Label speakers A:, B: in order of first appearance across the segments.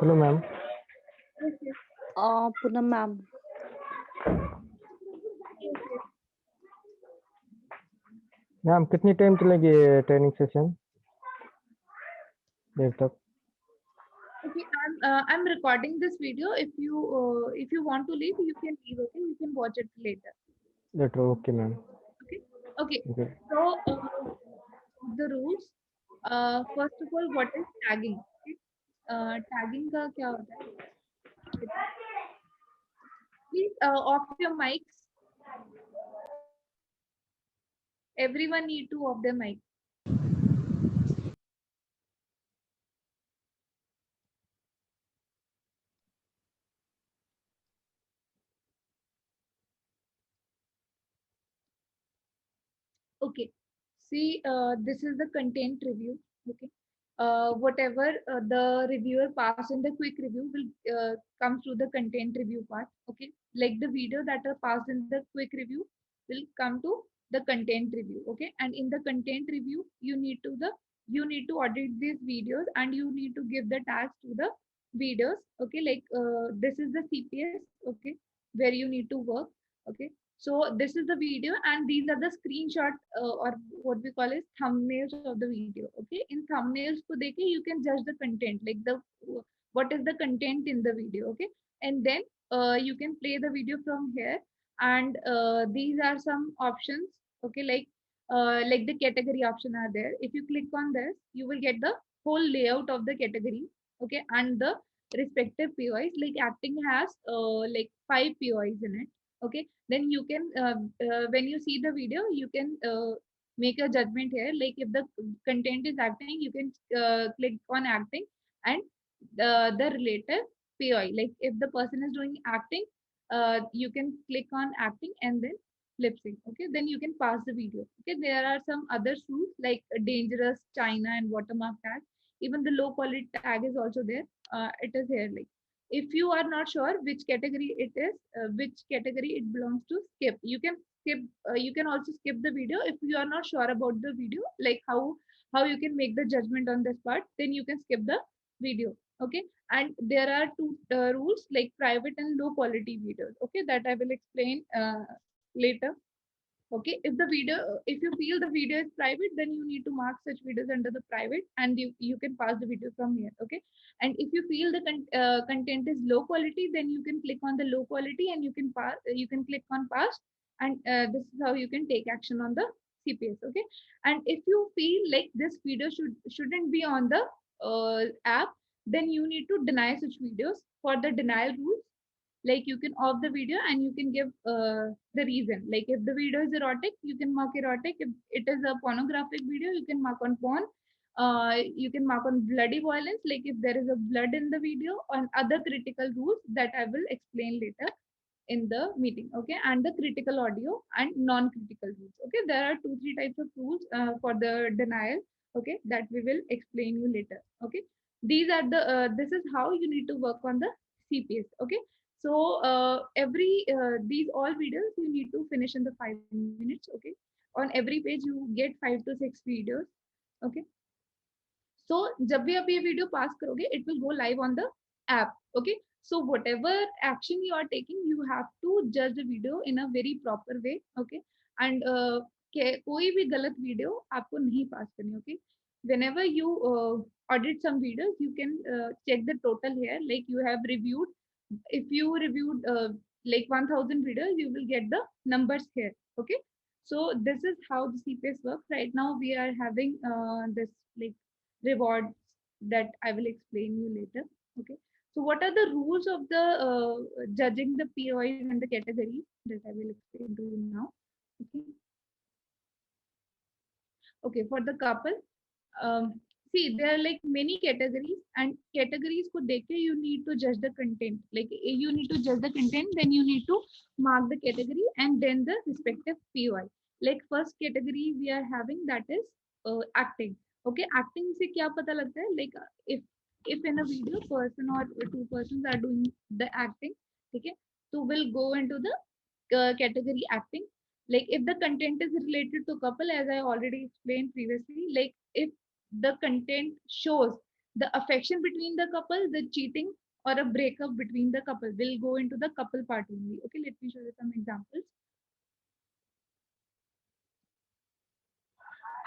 A: Hello ma'am.
B: Yes, yes,
C: Poonam ma'am.
B: yes, yes.
A: Ma'am कितनी time चलेगी training session देर तक?
B: Okay, I'm recording this video. If you want to leave, you can leave. Okay, you can watch it later.
A: Later okay ma'am.
B: Okay, okay.
A: Okay
B: So the rules. First of all, what is tagging? Okay, tagging का क्या होता है? Please off your mics. Everyone need to off their mic. Okay. See, this is the content review. Okay. Whatever the reviewer pass in the quick review will come through the content review part. Okay. Like the video that are passed in the quick review will come to the content review. Okay. And in the content review, you need to audit these videos and you need to give the tags to the videos. Okay. Like this is the CPS. Okay. Where you need to work. Okay. So this is the video and these are the screenshot or what we call as thumbnails of the video. Okay. In thumbnails ko dekhe, you can judge the content, like the what is the content in the video. Okay. And then you can play the video from here and these are some options. Okay. Like the category option are there. If you click on this, you will get the whole layout of the category. Okay. And the respective POIs, like acting has like 5 POIs in it. Okay, then you can when you see the video you can make a judgment here, like if the content is acting you can click on acting and the related POI, like if the person is doing acting you can click on acting and then lip sync. Okay, then you can pass the video. Okay, there are some other rules like dangerous, China and watermark tag. Even the low quality tag is also there. It is here, like if you are not sure which category it is, which category it belongs to, skip. You can skip. You can also skip the video if you are not sure about the video, like how you can make the judgment on this part. Then you can skip the video. Okay, and there are two rules like private and low quality videos. Okay, that I will explain later. Okay, if the video, if you feel the video is private, then you need to mark such videos under the private and you can pass the video from here. Okay, and if you feel the content is low quality, then you can click on the low quality and you can pass, you can click on pass, and this is how you can take action on the CPS. Okay, and if you feel like this video shouldn't be on the app, then you need to deny such videos. For the denial rules, like you can off the video and you can give the reason, like if the video is erotic you can mark erotic, if it is a pornographic video you can mark on porn, you can mark on bloody violence, like if there is a blood in the video, and other critical rules that I will explain later in the meeting. Okay, and the critical audio and non-critical rules. Okay, there are 2 3 types of rules for the denial. Okay, that we will explain you later. Okay, these are the this is how you need to work on the CPS. Okay, so every these all videos you need to finish in the 5 minutes. Okay, on every page you get 5 to 6 videos. Okay, so जब भी आप ये video पास करोगे it will go live on the app. Okay, so whatever action you are taking you have to judge the video in a very proper way. Okay, and कोई भी गलत video आपको नहीं पास करनी. Okay, whenever you audit some videos you can check the total here, like you have reviewed, if you reviewed like 1000 videos you will get the numbers here. Okay, so this is how the CPS works. Right now we are having this like rewards that I will explain you later. Okay, so what are the rules of the judging the POIs and the categories that I will explain to you now. Okay, okay, for the couple, see there are like many categories, and categories ko dekhe you need to judge the content, like you need to judge the content, then you need to mark the category and then the respective POI. Like first category we are having, that is acting. Okay, acting से क्या पता लगता है, like if in a video person or two persons are doing the acting, ठीक है, so will go into the category acting. Like if the content is related to couple, as I already explained previously, like if the content shows The affection between the couple, the cheating or a breakup between the couple will go into the couple part only. Okay, let me show you some examples.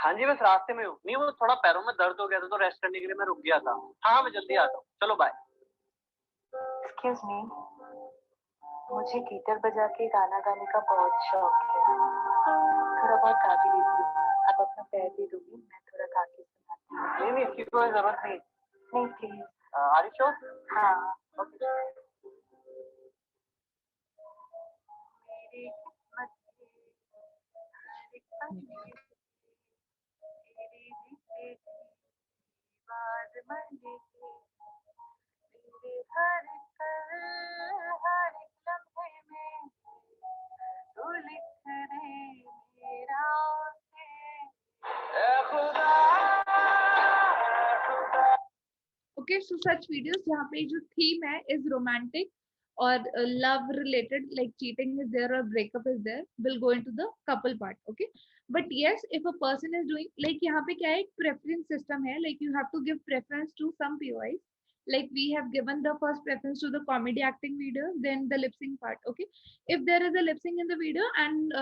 C: हाँ जी, बस रास्ते में हूँ। नहीं, वो थोड़ा पैरों में दर्द हो गया था तो रेस्ट करने के लिए मैं रुक गया था। हाँ, मैं जल्दी आता हूँ। चलो बाय।
D: एक्सक्यूज मी, मुझे गिटार बजा के गाना गाने का बहुत शौक है। थोड़ा बहुत गा भी लेती हूँ। आप अपना पैर दे दोगी, मैं थोड़ा गा के सुनाती हूँ।
C: नहीं नहीं, इसकी कोई जरूरत नहीं।
D: नहीं प्लीज।
C: Are you sure?
D: हाँ।
C: ओके।
D: मेरी किस्मत के हर एक पन्ने तेरी बीते की बात मरने की, मेरे हर एक पल, हर एक लम्हे में तू लिख दे मेरा से।
C: ए खुदा,
B: Okay, so such videos जहाँ पे जो theme है is romantic or love related, like cheating is there or breakup is there, will go into the couple part. Okay, but yes, if a person is doing like यहाँ पे क्या है, एक preference system है, like you have to give preference to some POIs. Like we have given the first preference to the comedy acting video, then the lip sync part. Okay, if there is a lip sync in the video and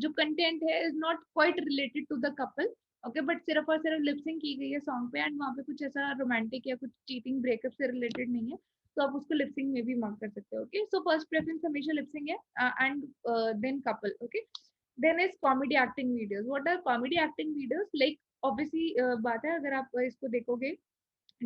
B: जो content है is not quite related to the couple, okay, but सिर्फ और सिर्फ lip sync की गई है song पे and वहाँ पे कुछ ऐसा रोमांटिक या कुछ चीटिंग ब्रेकअप से रिलेटेड नहीं है, तो आप उसको लिपसिंग में भी मार्क कर सकते हो। ओके, सो फर्स्ट प्रेफरेंस हमेशा लिपसिंग है and then couple. Okay, then is comedy acting videos. What are comedy acting videos? Like obviously बात है, अगर आप इसको देखोगे,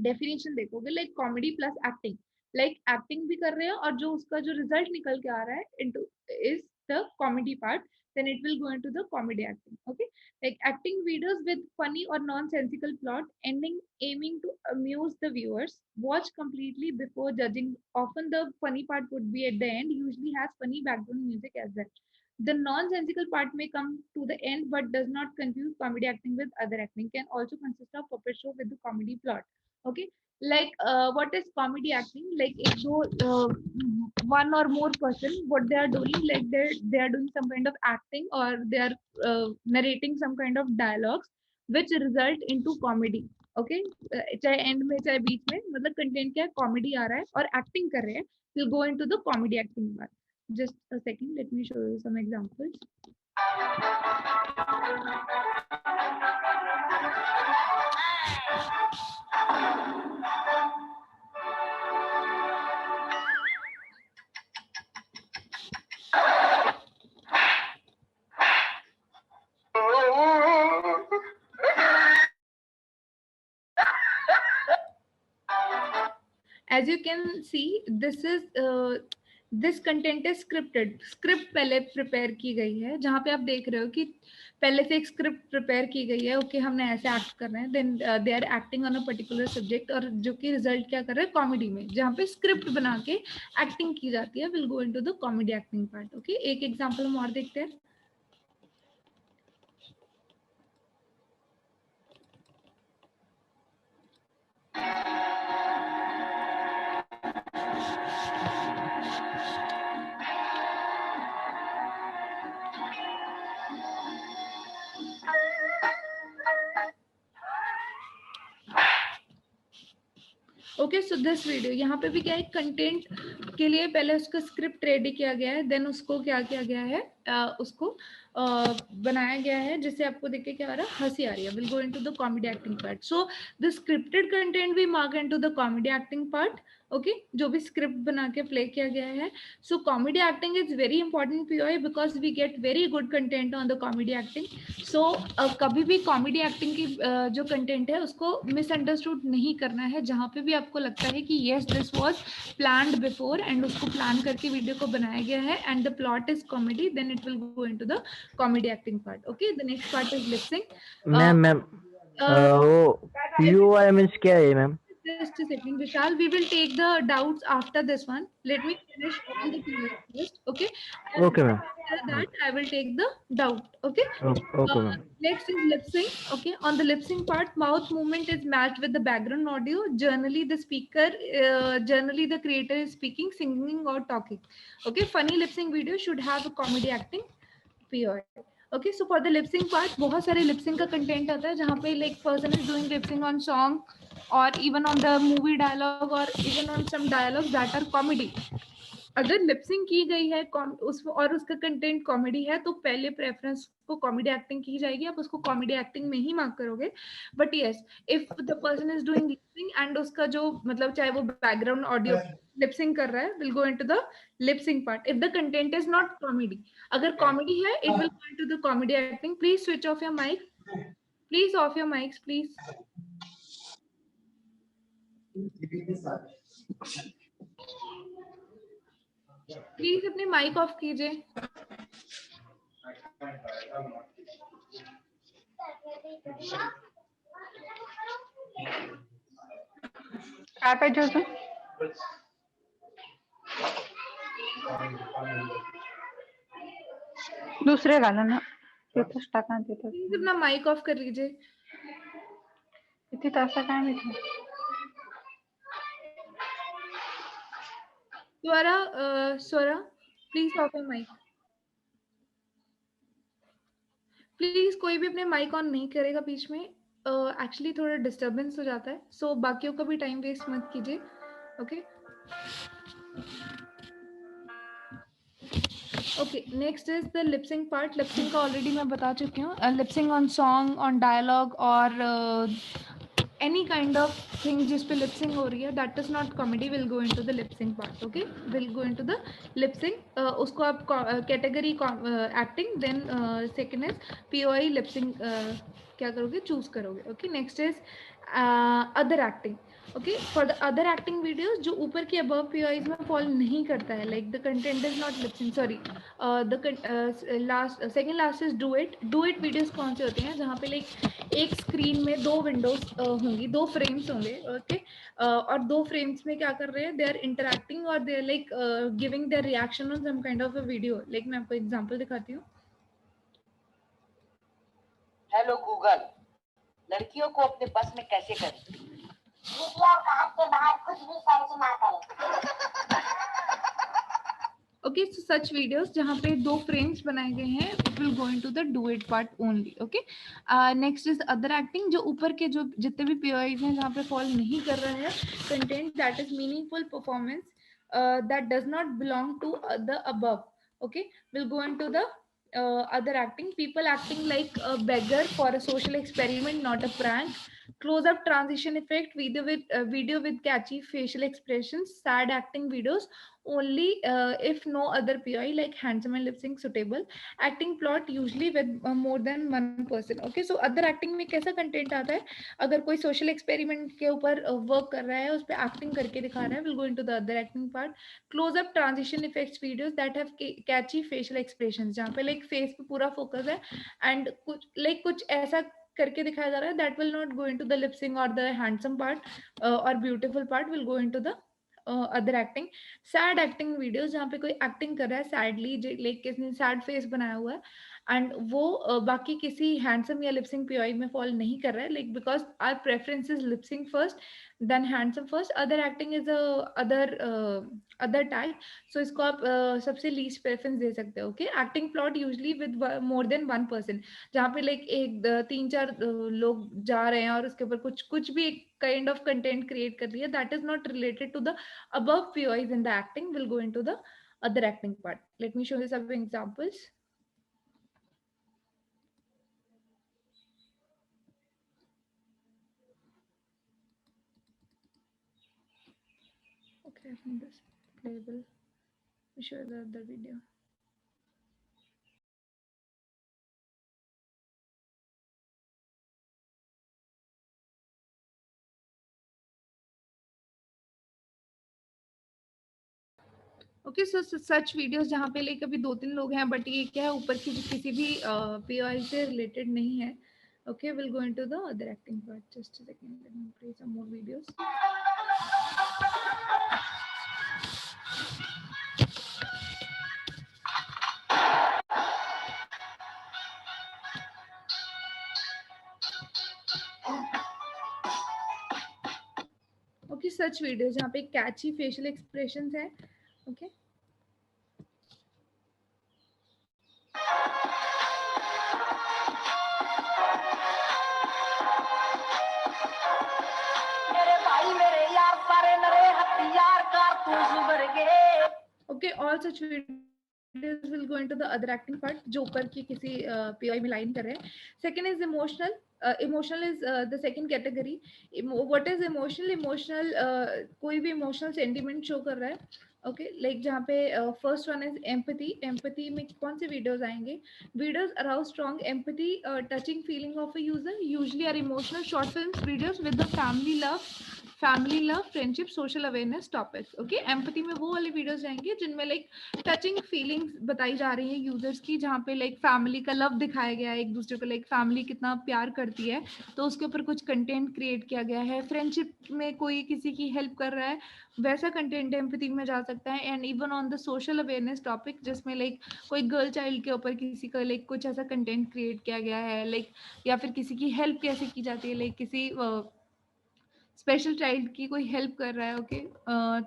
B: डेफिनेशन देखोगे, like comedy plus acting, like acting भी कर रहे हो और जो उसका जो रिजल्ट निकल के आ रहा है into is the comedy part, then it will go into the comedy acting. Okay, like acting videos with funny or nonsensical plot ending aiming to amuse the viewers. Watch completely before judging. Often the funny part would be at the end, usually has funny background music as well. The nonsensical part may come to the end but does not confuse comedy acting with other acting. Can also consist of puppet show with the comedy plot. Okay, like what is comedy acting? Like if one or more person, what they are doing, like they are doing some kind of acting or they are narrating some kind of dialogues which result into comedy. Okay, चाहे end में चाहे बीच में, मतलब content क्या है, comedy आ रहा है और acting कर रहे हैं, will go into the comedy acting part. Just a second, let me show you some examples. As you can see, this content is scripted. Script पहले prepare की गई है, जहाँ पे आप देख रहे हो कि पहले से एक script prepare की गई है. Okay, हमने ऐसे act करना है, then they are acting on a particular subject, और जो कि result क्या कर रहे हैं, comedy में, जहाँ पे script बना के acting की जाती है, will go into the comedy acting part. Okay, एक example हम और देखते हैं. ओके, सो दिस वीडियो, यहाँ पे भी क्या है, कंटेंट के लिए पहले उसका स्क्रिप्ट रेडी किया गया है, देन उसको क्या किया गया है, उसको बनाया गया है, जिससे आपको देख के क्या आ रहा है, हंसी आ रही है, will go into the comedy acting part. So the scripted content भी mark into the comedy acting part. Okay, जो भी स्क्रिप्ट बना के प्ले किया गया है. So comedy acting is very important POI because we get very good content on the comedy acting. So कभी भी कॉमेडी एक्टिंग की जो कंटेंट है उसको मिसअंडरस्टूड नहीं करना है. जहाँ पे भी आपको लगता है कि yes this was planned before and उसको प्लान करके वीडियो को बनाया गया है and the plot is comedy, then it will go into the comedy acting part. Okay, the next part is lip sync.
A: Ma'am वो POI मींस क्या है ma'am?
B: Just a second, Vishal. We will take the doubts after this one. Let me finish all the POI first. Okay. And
A: Okay, ma'am.
B: after that, I will take the doubt. Okay.
A: Okay, ma'am.
B: Next is lip sync. Okay. On the lip sync part, mouth movement is matched with the background audio. Generally, the creator is speaking, singing, or talking. Okay. Funny lip sync video should have a comedy acting POI. Okay, so for the lip sync part, बहुत सारे lip sync का content आता है जहाँ पे like person is doing lip sync on song or even on the movie dialogue or even on some dialogues that are comedy. अगर lip sync की गई है उस और उसका कंटेंट कॉमेडी है तो पहले प्रेफरेंस को कॉमेडी एक्टिंग की जाएगी, आप उसको कॉमेडी एक्टिंग में ही मार्क करोगे. But yes, if the person is doing lip sync and उसका जो मतलब चाहे वो बैकग्राउंड ऑडियो लिपसिंग कर रहा है, will go into the lip sync part if the content is not comedy. अगर कॉमेडी है, it will go into the comedy acting. Please switch off your mic, please off your mics please. Please अपने mic off कीजिए.
E: काय पाहिजे होतं? दुसरे घाला ना, तिथंच टाका ना तिथं.
B: प्लीज अपना माइक ऑफ कर लीजिए.
E: तिथं असं काय माहिती.
B: Swara, please off your mic. Please कोई भी अपने माइक ऑन नहीं करेगा बीच में. एक्चुअली थोड़ा डिस्टरबेंस हो जाता है, सो बाकियों का भी टाइम वेस्ट मत कीजिए. Okay okay, next is the lip sync part. Lip sync का ऑलरेडी मैं बता चुकी हूँ. Lip sync on song, on dialogue और any kind of thing जिस पे lip sync हो रही है, that is not comedy, will go into the lip sync part. Okay, will go into the lip sync. उसको आप category acting, then second is POI lip sync क्या करोगे, choose करोगे. Okay, next is other acting. Okay, for the other acting videos जो ऊपर की above POIs में fall नहीं करता है, like the content is not lip sync, sorry, second last is do it videos कौन से होते हैं जहाँ पे like एक स्क्रीन में दो विंडोज होंगी, दो फ्रेम्स होंगे. ओके, और दो फ्रेम्स में क्या कर रहे हैं, दे आर इंटरैक्टिंग और they are like giving their reaction on some kind of a video. Like मैं आपको एग्जांपल दिखाती हूँ.
F: हेलो गूगल, लड़कियों को अपने बस में कैसे करें? के बाहर कुछ भी सर्च ना करें.
B: Okay, so such videos जहाँ पे दो frames बनाए गए हैं, it will go into the do it part only. Okay, next is other acting. जो ऊपर के जो जितने भी POIs हैं जहाँ पे fall नहीं कर रहा है content, that is meaningful performance that does not belong to the above. Okay, will go into the other acting. People acting like a beggar for a social experiment, not a prank. Close up transition effect, video with catchy facial expressions. Sad acting videos only if no other PI like handsome and lip sync suitable. Acting plot usually with more than one person. Okay, so other acting में कैसा content आता है, अगर कोई social experiment के ऊपर work कर रहा है, उस पर एक्टिंग करके दिखा रहा है, will go into the other acting part. Close up transition effects videos that have catchy facial expressions, जहाँ पे like face पे पूरा फोकस है and कुछ like कुछ ऐसा करके दिखाया जा रहा है, that will not go into the lip sync or the handsome part or beautiful part, will go into the other acting. Sad acting videos जहाँ पे कोई एक्टिंग कर रहा है सैडली, लाइक किसने सैड फेस बनाया हुआ है एंड वो बाकी किसी हैंडसम या लिपसिंग POI में फॉल नहीं कर रहा है, like because our preference is lip syncing first then handsome first, other acting is other tag. So इसको आप सबसे लीस्ट प्रेफरेंस दे सकते हो. Okay, acting plot usually with more than one person, जहाँ पे लाइक एक तीन चार लोग जा रहे हैं और उसके ऊपर कुछ भी काइंड ऑफ कंटेंट क्रिएट कर लिया, that is not related to the above POIs in the acting, will go into the other acting part. Let me show you some examples. Okay, I think this playable. Let me show you the other video. Okay, so such videos जहाँ पे like अभी दो तीन लोग हैं but ये क्या है ऊपर की किसी भी POI से रिलेटेड नहीं है. Okay, will go into the other acting part. Just a second, let me play some more videos. Okay, such videos जहाँ पे कैची फेशियल एक्सप्रेशंस है. Okay, all such videos will go into the other acting part, जो ऊपर की किसी POI में line कर रहे हैं. Second is emotional. Emotional is the second category. What is emotional? Emotional कोई भी emotional sentiment show कर रहा है. Okay, like जहाँ पे first one is empathy. Empathy में कौन से videos आएंगे? Videos arouse strong empathy, touching feeling of a user. Usually are emotional short films, videos with the family love, friendship, social awareness topics. Okay, empathy में वो वाले videos आएंगे जिनमें like touching feelings बताई जा रही है यूजर्स की, जहाँ पे लाइक फैमिली का लव दिखाया गया है, एक दूसरे को लाइक फैमिली कितना प्यार करती है, तो उसके ऊपर कुछ कंटेंट क्रिएट किया गया है. फ्रेंडशिप में कोई किसी की हेल्प कर रहा है, वैसा कंटेंट एम्पैथी में जा सकता है. And even on the social awareness topic, जिसमें लाइक कोई गर्ल चाइल्ड के ऊपर किसी का लाइक कुछ ऐसा कंटेंट क्रिएट किया गया है, लाइक या फिर किसी की हेल्प कैसे की जाती है, लाइक किसी स्पेशल चाइल्ड की कोई हेल्प कर रहा है. ओके,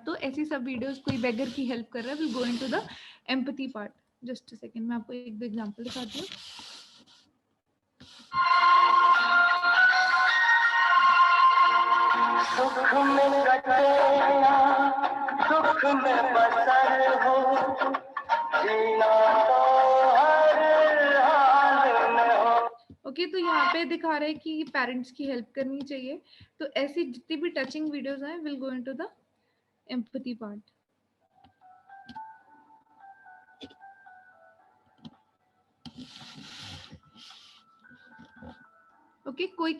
B: तो ऐसी सब वीडियोस, कोई बेगर की हेल्प कर रहा है, will go into the empathy part. Just a second, मैं आपको एक दो एग्जांपल दिखाती हूँ.
G: सुख में कटे या दुख में बसर हो, जीना तो हर हाल में हो.
B: ओके, तो यहाँ पे दिखा रहे हैं कि पेरेंट्स की हेल्प करनी चाहिए. तो ऐसी जितनी भी टचिंग वीडियोस हैं will go into the empathy part. Okay, कोई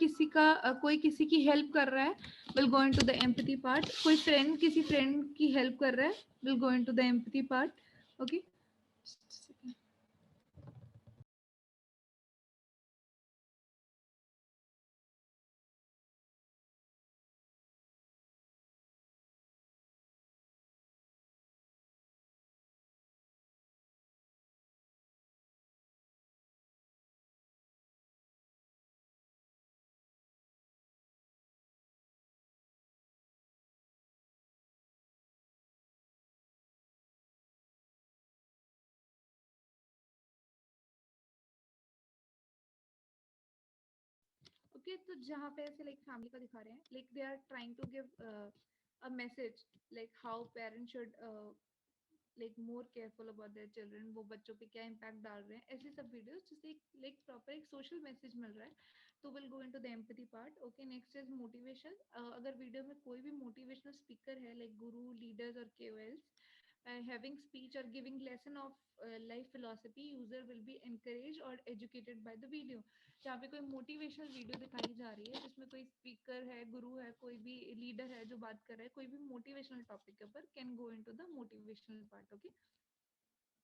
B: किसी की हेल्प कर रहा है, will go into the empathy part. कोई फ्रेंड किसी फ्रेंड की हेल्प कर रहा है, will go into the empathy part. Okay, okay, तो जहाँ पे ऐसे लाइक फैमिली का दिखा रहे हैं, like they are trying to give a message like how parents should like more careful about their children. वो बच्चों पे क्या इम्पैक्ट डाल रहे हैं, ऐसे सब वीडियोस जिससे एक लाइक प्रॉपर एक सोशल मैसेज मिल रहा है. तो will go into the empathy part. Okay, next is motivation. अगर वीडियो में कोई भी मोटिवेशनल स्पीकर है, लाइक गुरु, लीडर्स और KOLs having speech or giving lesson of life philosophy, user will be encouraged or educated by the video. जहाँ पे कोई motivational video दिखाई जा रही है जिसमें कोई स्पीकर है, गुरु है, कोई भी लीडर है जो बात कर रहा है कोई भी मोटिवेशनल टॉपिक के ऊपर, can go into the motivational part. Okay,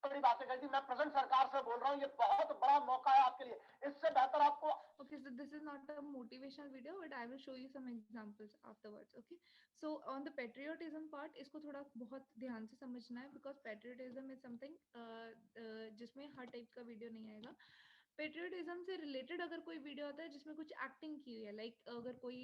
G: बड़ी बातें कही थी. मैं प्रेजेंट सरकार से बोल रहा हूँ, ये बहुत बड़ा मौका है आपके लिए. इससे बेहतर आपको.
B: okay, so this is not a motivational video, but I will show you some examples afterwards. Okay, so on the patriotism part, इसको थोड़ा बहुत ध्यान से समझना है, because patriotism is something जिसमें हर टाइप का वीडियो नहीं आएगा. पेट्रियोटिज्म से रिलेटेड अगर कोई वीडियो आता है जिसमें कुछ एक्टिंग की हुई है, लाइक अगर कोई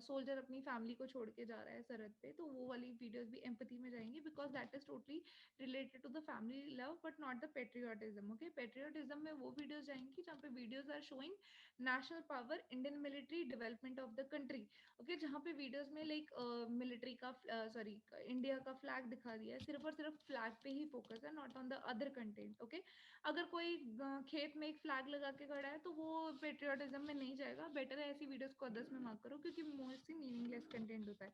B: सोल्जर अपनी फैमिली को छोड़ के जा रहा है सरहद पे, तो वो वाली वीडियोस भी एम्पैथी में जाएंगी, because that is totally related to the family love but not the patriotism. Okay, patriotism में वो वीडियोस जाएंगी जहाँ पे videos are showing national power, Indian military, development of the country. Okay, जहाँ पे वीडियोस में लाइक मिलिट्री का sorry India का फ्लैग दिखा दिया है, सिर्फ और सिर्फ फ्लैग पे ही फोकस है, not on the other content. Okay, अगर कोई खेत में एक फ्लैग लगा के खड़ा है तो वो पेट्रियोटिज्म में नहीं जाएगा. बेटर है ऐसी वीडियोस को अदर्स में मार्क करो, क्योंकि मोस्टली मीनिंगलेस कंटेंट होता है.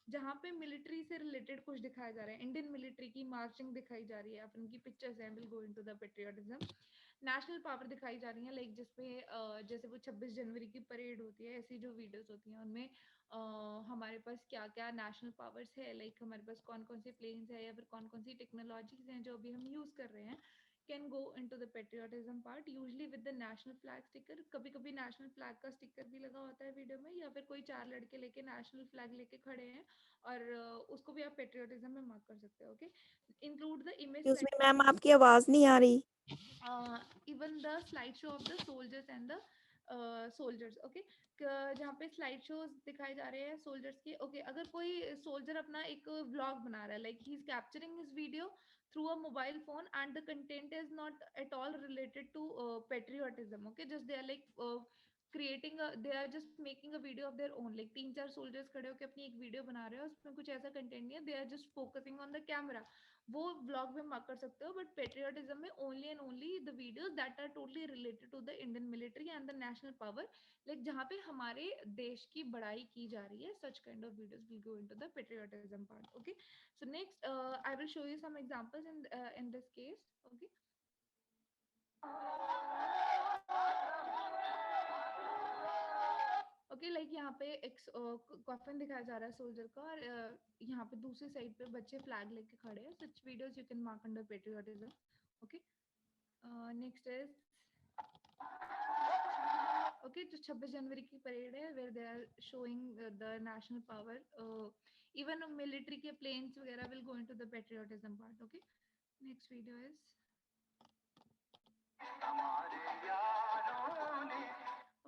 B: जहाँ पे मिलिट्री से रिलेटेड कुछ दिखाया जा रहा है, इंडियन मिलिट्री की मार्चिंग दिखाई जा रही है, अपन की पिक्चर्स हैं, will go into the patriotism. National power दिखाई जा रही है, लाइक जिसमें जैसे वो 26 जनवरी की परेड होती है, ऐसी जो वीडियोस होती हैं उनमें हमारे पास क्या क्या नेशनल पावर्स है, लाइक हमारे पास कौन कौन से प्लेन्स है या फिर कौन कौन सी टेक्नोलॉजीज हैं जो अभी हम यूज कर रहे हैं, can go into the patriotism part, usually with the national flag sticker. कभी कभी नेशनल फ्लैग का स्टिकर भी लगा होता है वीडियो में, या फिर कोई 4 लड़के लेके नेशनल फ्लैग लेके खड़े हैं और उसको भी आप पेट्रियोटिज्म में मार्क कर सकते हो. Okay, include the image,
H: excuse me ma'am, आपकी आवाज नहीं आ रही.
B: even the slideshow of the soldiers and the soldiers. Okay, जहाँ पे स्लाइड शोज दिखाए जा रहे हैं सोल्जर्स के. ओके, अगर कोई सोल्जर अपना एक व्लॉग बना रहा है, like he is capturing his video through a mobile phone and the content is not at all related to patriotism. Okay, just they are like creating a, they are just making a video of their own, like 3-4 soldiers खड़े होकर अपनी एक video बना रहे हैं, उसमें कुछ ऐसा कंटेंट नहीं है, they are just focusing on the camera. वो व्लॉग में मार्क कर सकते हो, बट पेट्रियोटिज्म में only and only the videos that are totally related to the Indian military and the national power, like जहाँ पे हमारे देश की बड़ाई की जा रही है, such kind of videos will go into the patriotism part. Okay, so next I will show you some examples in this case. Okay. Okay, like यहाँ पे एक कॉफिन दिखाया जा रहा है सोल्जर का, और यहाँ पे दूसरी साइड पे बच्चे फ्लैग लेके खड़े हैं. Such videos you can mark under patriotism. Okay, next is okay, जो 26 जनवरी की परेड है, where they are showing the national power. Even military के प्लेन्स वगैरह will go into the patriotism part. Okay, next video is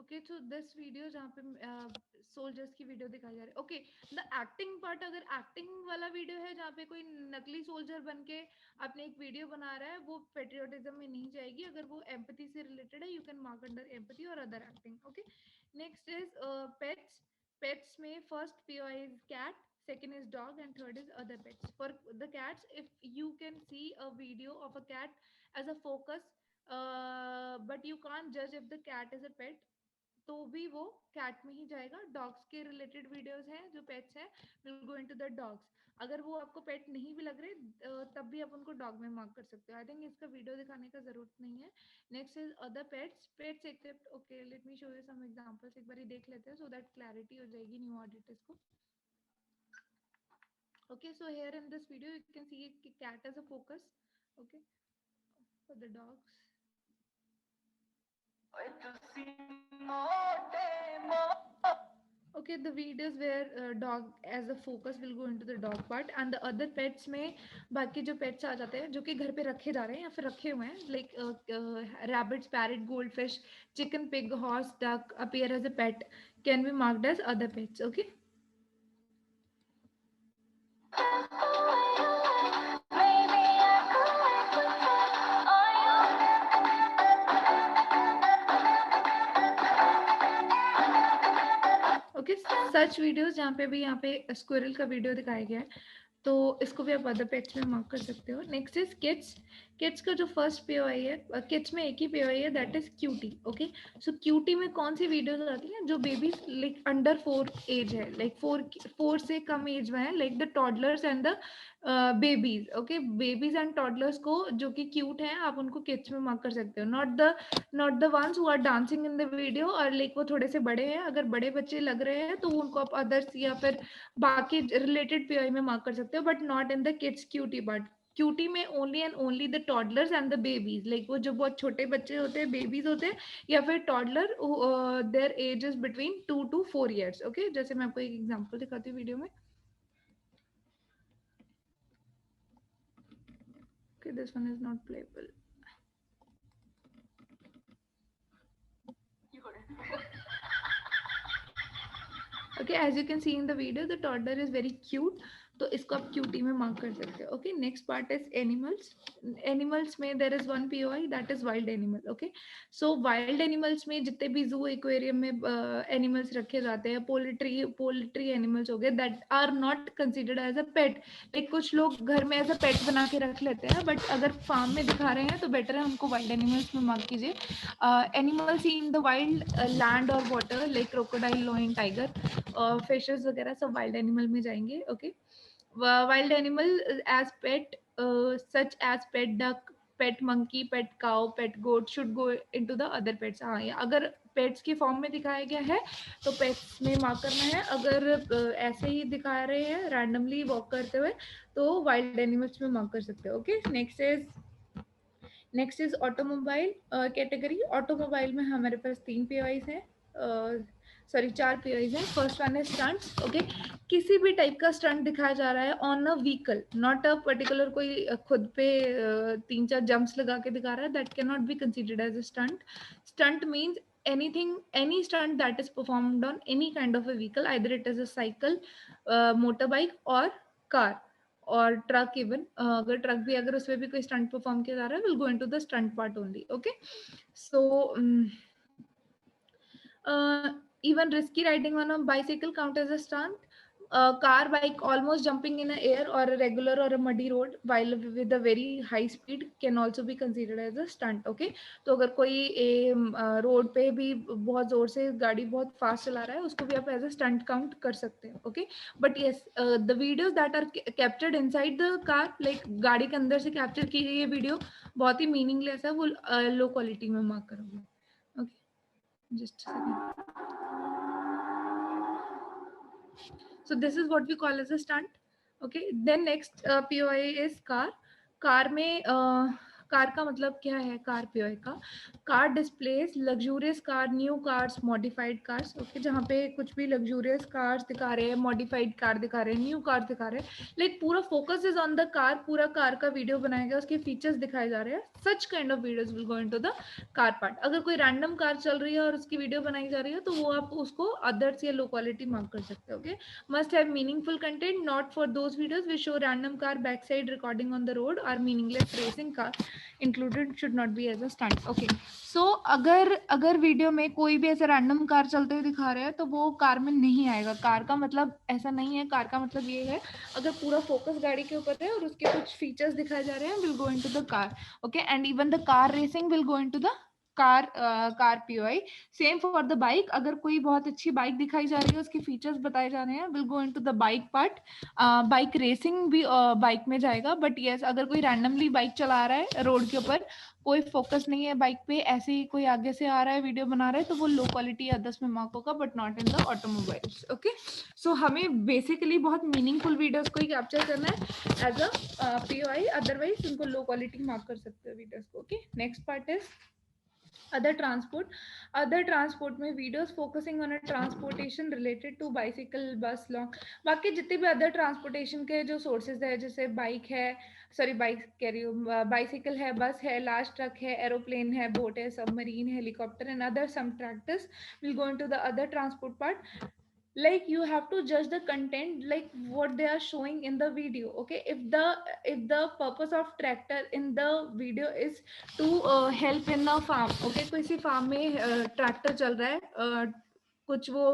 B: okay, so this video जहाँ पे soldiers की video दिखाई जा रही है. ओके, द एक्टिंग पार्ट, अगर एक्टिंग वाला वीडियो है जहाँ पे कोई नकली सोल्जर बन के अपने एक वीडियो बना रहा है, वो पेट्रियोटिज्म में नहीं जाएगी. अगर वो एम्पैथी से रिलेटेड है, you can mark under empathy और other acting. Okay, next is pets. Pets में first POI is cat, second is dog, and third is other pets. For the cats, if you can see a video of a cat as a focus, but you can't judge if the cat is a pet, तो भी वो cat में ही जाएगा. Dogs के related videos हैं जो pets हैं, will go into the dogs. अगर वो आपको पेट नहीं भी लग रहे तब भी आप उनको डॉग में मार्क कर सकते हो. आई थिंक इसका वीडियो दिखाने का जरूरत नहीं है. Next is other pets. Pets except, okay, let me show you some examples. एक बार देख लेते हैं सो दैट क्लैरिटी हो जाएगी न्यू ऑडिटर्स को. Okay, so here in this video you can see a cat as a focus. Okay, for the dogs. Okay, the videos where dog as a focus will go into the dog part, and the other pets में बाकी जो pets आ जाते हैं जो कि घर पे रखे जा रहे हैं या फिर रखे हुए हैं, like rabbits, parrot, goldfish, chicken, pig, horse, duck appear as a pet, can be marked as other pets. Okay. Okay, such videos जहाँ पे भी यहाँ पे स्क्विरल का वीडियो दिखाया गया है, तो इसको भी आप अदर पेट्स में मार्क कर सकते हो. Next is kids. किड्स का जो फर्स्ट POI है, किड्स में एक ही POI है, that is cutie. Okay, so cutie में कौन सी वीडियोस आती हैं? जो बेबीज लाइक अंडर 4 एज है, लाइक 4 से कम एज में है, like the toddlers and the babies. Okay, babies and toddlers को जो कि क्यूट हैं, आप उनको किड्स में मार्क कर सकते हो. Not the ones who are dancing in the video, और लाइक वो थोड़े से बड़े हैं. अगर बड़े बच्चे लग रहे हैं तो उनको आप अदर्स या फिर बाकी रिलेटेड POI में मार्क कर सकते हो, but not in the kids cutie part. Cutie में only and only the toddlers and the babies, like वो जो बहुत छोटे बच्चे होते हैं, बेबीज होते हैं, या फिर toddler, their age is between 2 to 4 years. Okay, जैसे मैं आपको एक एग्जांपल दिखाती हूँ वीडियो में. Okay, this one is not playable. Okay, as you can see in the video, the toddler is very cute. तो इसको आप क्यूटी में मार्क कर सकते हो. Okay, next part is animals. Animals में there is one POI, that is wild animal. Okay, so wild animals में जितने भी जू एक्वेरियम में एनिमल्स रखे जाते हैं, पोल्ट्री एनिमल्स हो गए, that are not considered as a pet. Like कुछ लोग घर में एज अ पेट बना के रख लेते हैं, बट अगर फार्म में दिखा रहे हैं तो बेटर है हमको वाइल्ड एनिमल्स में मार्क कीजिए. Animals in the wild land और water, like crocodile, lion, tiger, fishes वगैरह सब वाइल्ड एनिमल में जाएंगे. Okay, wild animal as pet, such as pet duck, pet monkey, pet cow, pet goat should go into the other pets. हाँ, अगर pets की form में दिखाया गया है तो पेट्स में मार्क करना है. अगर ऐसे ही दिखा रहे हैं रैंडमली वॉक करते हुए तो वाइल्ड एनिमल्स में मार्क कर सकते हो. Okay, next is automobile category. Automobile में हमारे पास 3 POIs हैं, सॉरी 4 POIs हैं. फर्स्ट वन है स्टंट्स. ओके, किसी भी टाइप का स्टंट दिखाया जा रहा है on a vehicle, not a particular कोई खुद पे 3-4 जंप्स लगा के दिखा रहा है, that can not be considered as a stunt. Stunt means any stunt that is performed on any kind of a vehicle, either it is a cycle, motorbike or car और truck. Even अगर truck भी, अगर उसमें भी कोई stunt perform किया जा रहा है, will go into the stunt part only. Okay, so even risky riding on a bicycle count as a stunt. car, bike almost jumping in the air or a regular or a muddy road while with a very high speed can also be considered as a stunt. Okay, तो अगर कोई road पे भी बहुत जोर से गाड़ी बहुत फास्ट चला रहा है उसको भी आप एज अ स्टंट काउंट कर सकते हैं. Okay, but yes the videos that are captured inside the car, like गाड़ी के अंदर से कैप्चर की गई ये वीडियो बहुत ही मीनिंगलेस है, वो लो क्वालिटी में मार्क करोगे. Okay, just so this is what we call as a stunt. Okay, then next POI is car. Car में कार का मतलब क्या है? कार POI का car displace luxurious car, new cars, modified cars. Okay, जहाँ पे कुछ भी लग्जूरियस कार्स दिखा रहे हैं, मॉडिफाइड कार दिखा रहे हैं, न्यू कार दिखा रहे हैं, लाइक पूरा focus is on the car, पूरा कार का वीडियो बनाया गया, उसके फीचर्स दिखाए जा रहे हैं. सच kind of videos will go into the car part. अगर कोई रैंडम कार चल रही है और उसकी वीडियो बनाई जा रही है तो वो आप उसको अदर्स या लो क्वालिटी मार्क कर सकते हो. Okay, must have meaningful content, not for those videos which show random car backside recording on the road or meaningless racing car included should not be as a stunt. Okay, so अगर video में कोई भी ऐसा random car चलते हुए दिखा रहे हैं तो वो कार में नहीं आएगा. कार का मतलब ऐसा नहीं है. कार का मतलब ये है अगर पूरा फोकस गाड़ी के ऊपर है और उसके कुछ फीचर्स दिखाए जा रहे हैं, will go into the car. Okay, and even the car racing will go into the car POI. Same for the bike, अगर कोई बहुत अच्छी बाइक दिखाई जा रही है, उसके फीचर्स बताए जा रहे हैं, will go into the bike part. Bike racing भी बाइक में जाएगा. बट यस, अगर कोई रैंडमली बाइक चला रहा है रोड के ऊपर, कोई फोकस नहीं है बाइक पे, ऐसे ही कोई आगे से आ रहा है वीडियो बना रहा है, तो वो लो क्वालिटी अदर्स में मार्क होगा, but not in the automobiles. Okay, so हमें बेसिकली बहुत मीनिंगफुल वीडियोस को ही कैप्चर करना है एज अ POI, अदरवाइज उनको लो क्वालिटी मार्क कर सकते हो वीडियोस को. Okay, next part is other transport में videos focusing on a transportation related to bicycle, bus, long. बाकी जितने भी other transportation के जो sources है, जैसे बाइक है, सॉरी बाइक कह रही हूँ, बाइसिकल है, बस है, लार्ज ट्रक है, एरोप्लेन है, बोट है, सबमरीन है, helicopter and other some tractors will go into the other transport part. Like you have to judge the content, like what they are showing in the video. Okay, if the purpose of tractor in the video is to help in the farm. Okay, किसी farm में tractor चल रहा है, कुछ वो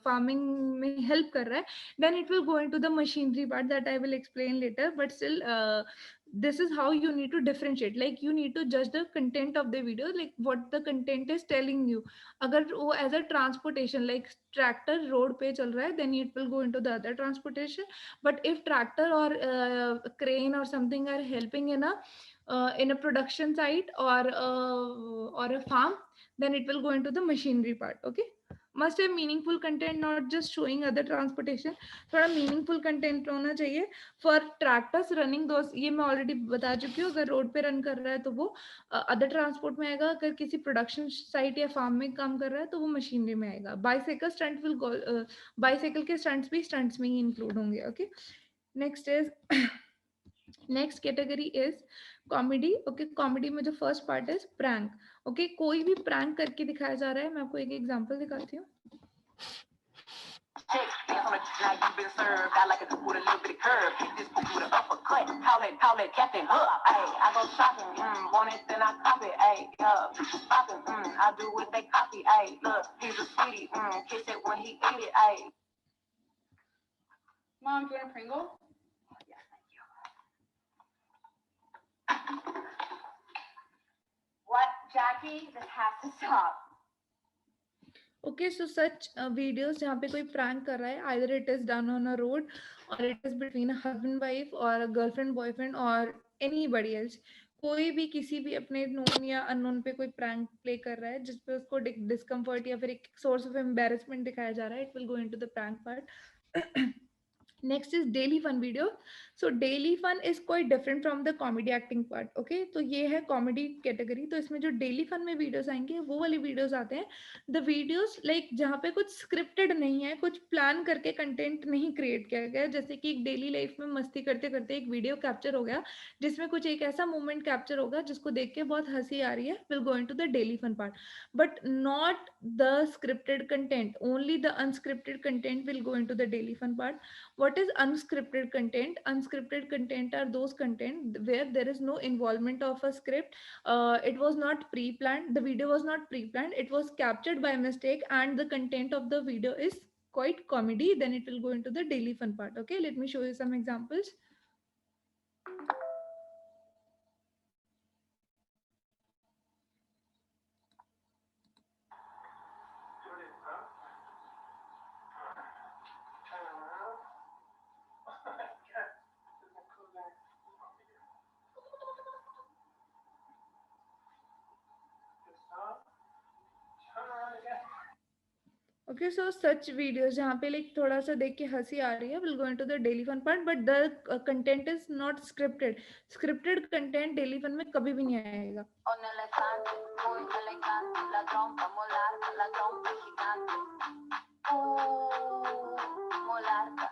B: farming में help कर रहा है, then it will go into the machinery part that I will explain later. But still this is how you need to differentiate. Like you need to judge the content of the video, like what the content is telling you. अगर वो as a transportation, like tractor road पे चल रहा है, then it will go into the other transportation. But if tractor or crane or something are helping in a production site or a farm, then it will go into the machinery part. Okay, must have meaningful content, not just showing other transportation. थोड़ा meaningful content होना चाहिए. For tractors running those, ये मैं already बता चुकी हूँ, अगर road पे रन कर रहा है तो वो अदर ट्रांसपोर्ट में आएगा, अगर किसी प्रोडक्शन साइट या फार्म में काम कर रहा है तो वो मशीनरी में आएगा. Bicycle stunt will go, bicycle के स्टंट्स भी स्टंट्स में ही इंक्लूड होंगे. Okay, next is next category is comedy. Okay, comedy में जो first part is prank. Okay, कोई भी प्रैंक करके दिखाया जा रहा है. मैं आपको एक एग्जांपल दिखाती हूँ.
F: Now you been served. I like it with a little bit of curve. Hit this with an uppercut. Call it Captain Hook. Ay, I go shopping. Want it, then I cop it. Ay, popping. I do what they copy. Ay, look, he's a sweetie. Kiss it when he eat it. Ay.
E: Mom, do you want a Pringle?
F: Yes, thank you. What, Jackie? This has to stop.
B: Okay, so such videos जहाँ पे कोई prank कर रहा है, either it is done on a road or it is between a husband wife or a girlfriend boyfriend or anybody else. कोई भी किसी भी अपने known या unknown पे कोई prank play कर रहा है जिसपे उसको discomfort या फिर एक source of embarrassment दिखाया जा रहा है, it will go into the prank part. Next is daily fun video. So daily fun is quite different from the comedy acting part. Okay, तो ये है comedy category. तो इसमें जो daily fun में videos आएंगे वो वाली videos आते हैं. The videos like जहाँ पे कुछ scripted नहीं है, कुछ plan करके content नहीं create किया गया, जैसे कि एक daily life में मस्ती करते करते एक video capture हो गया जिसमें कुछ एक ऐसा moment capture होगा जिसको देख के बहुत हंसी आ रही है, will go into the daily fun part. But not the scripted content. Only the unscripted content will go into the daily fun part. What is unscripted content? Unscripted content are those content where there is no involvement of a script. It was not pre-planned. The video was not pre-planned. It was captured by mistake and the content of the video is quite comedy, then it will go into the daily fun part. Okay, let me show you some examples. Okay, so such videos जहाँ पे like थोड़ा सा देख के हंसी आ रही है will go into the daily fun part, but the content is not scripted. Scripted content daily fun में कभी भी नहीं आएगा.
D: Un elefante muy elegante, la trompa molarca, la trompa gigante. Molarca.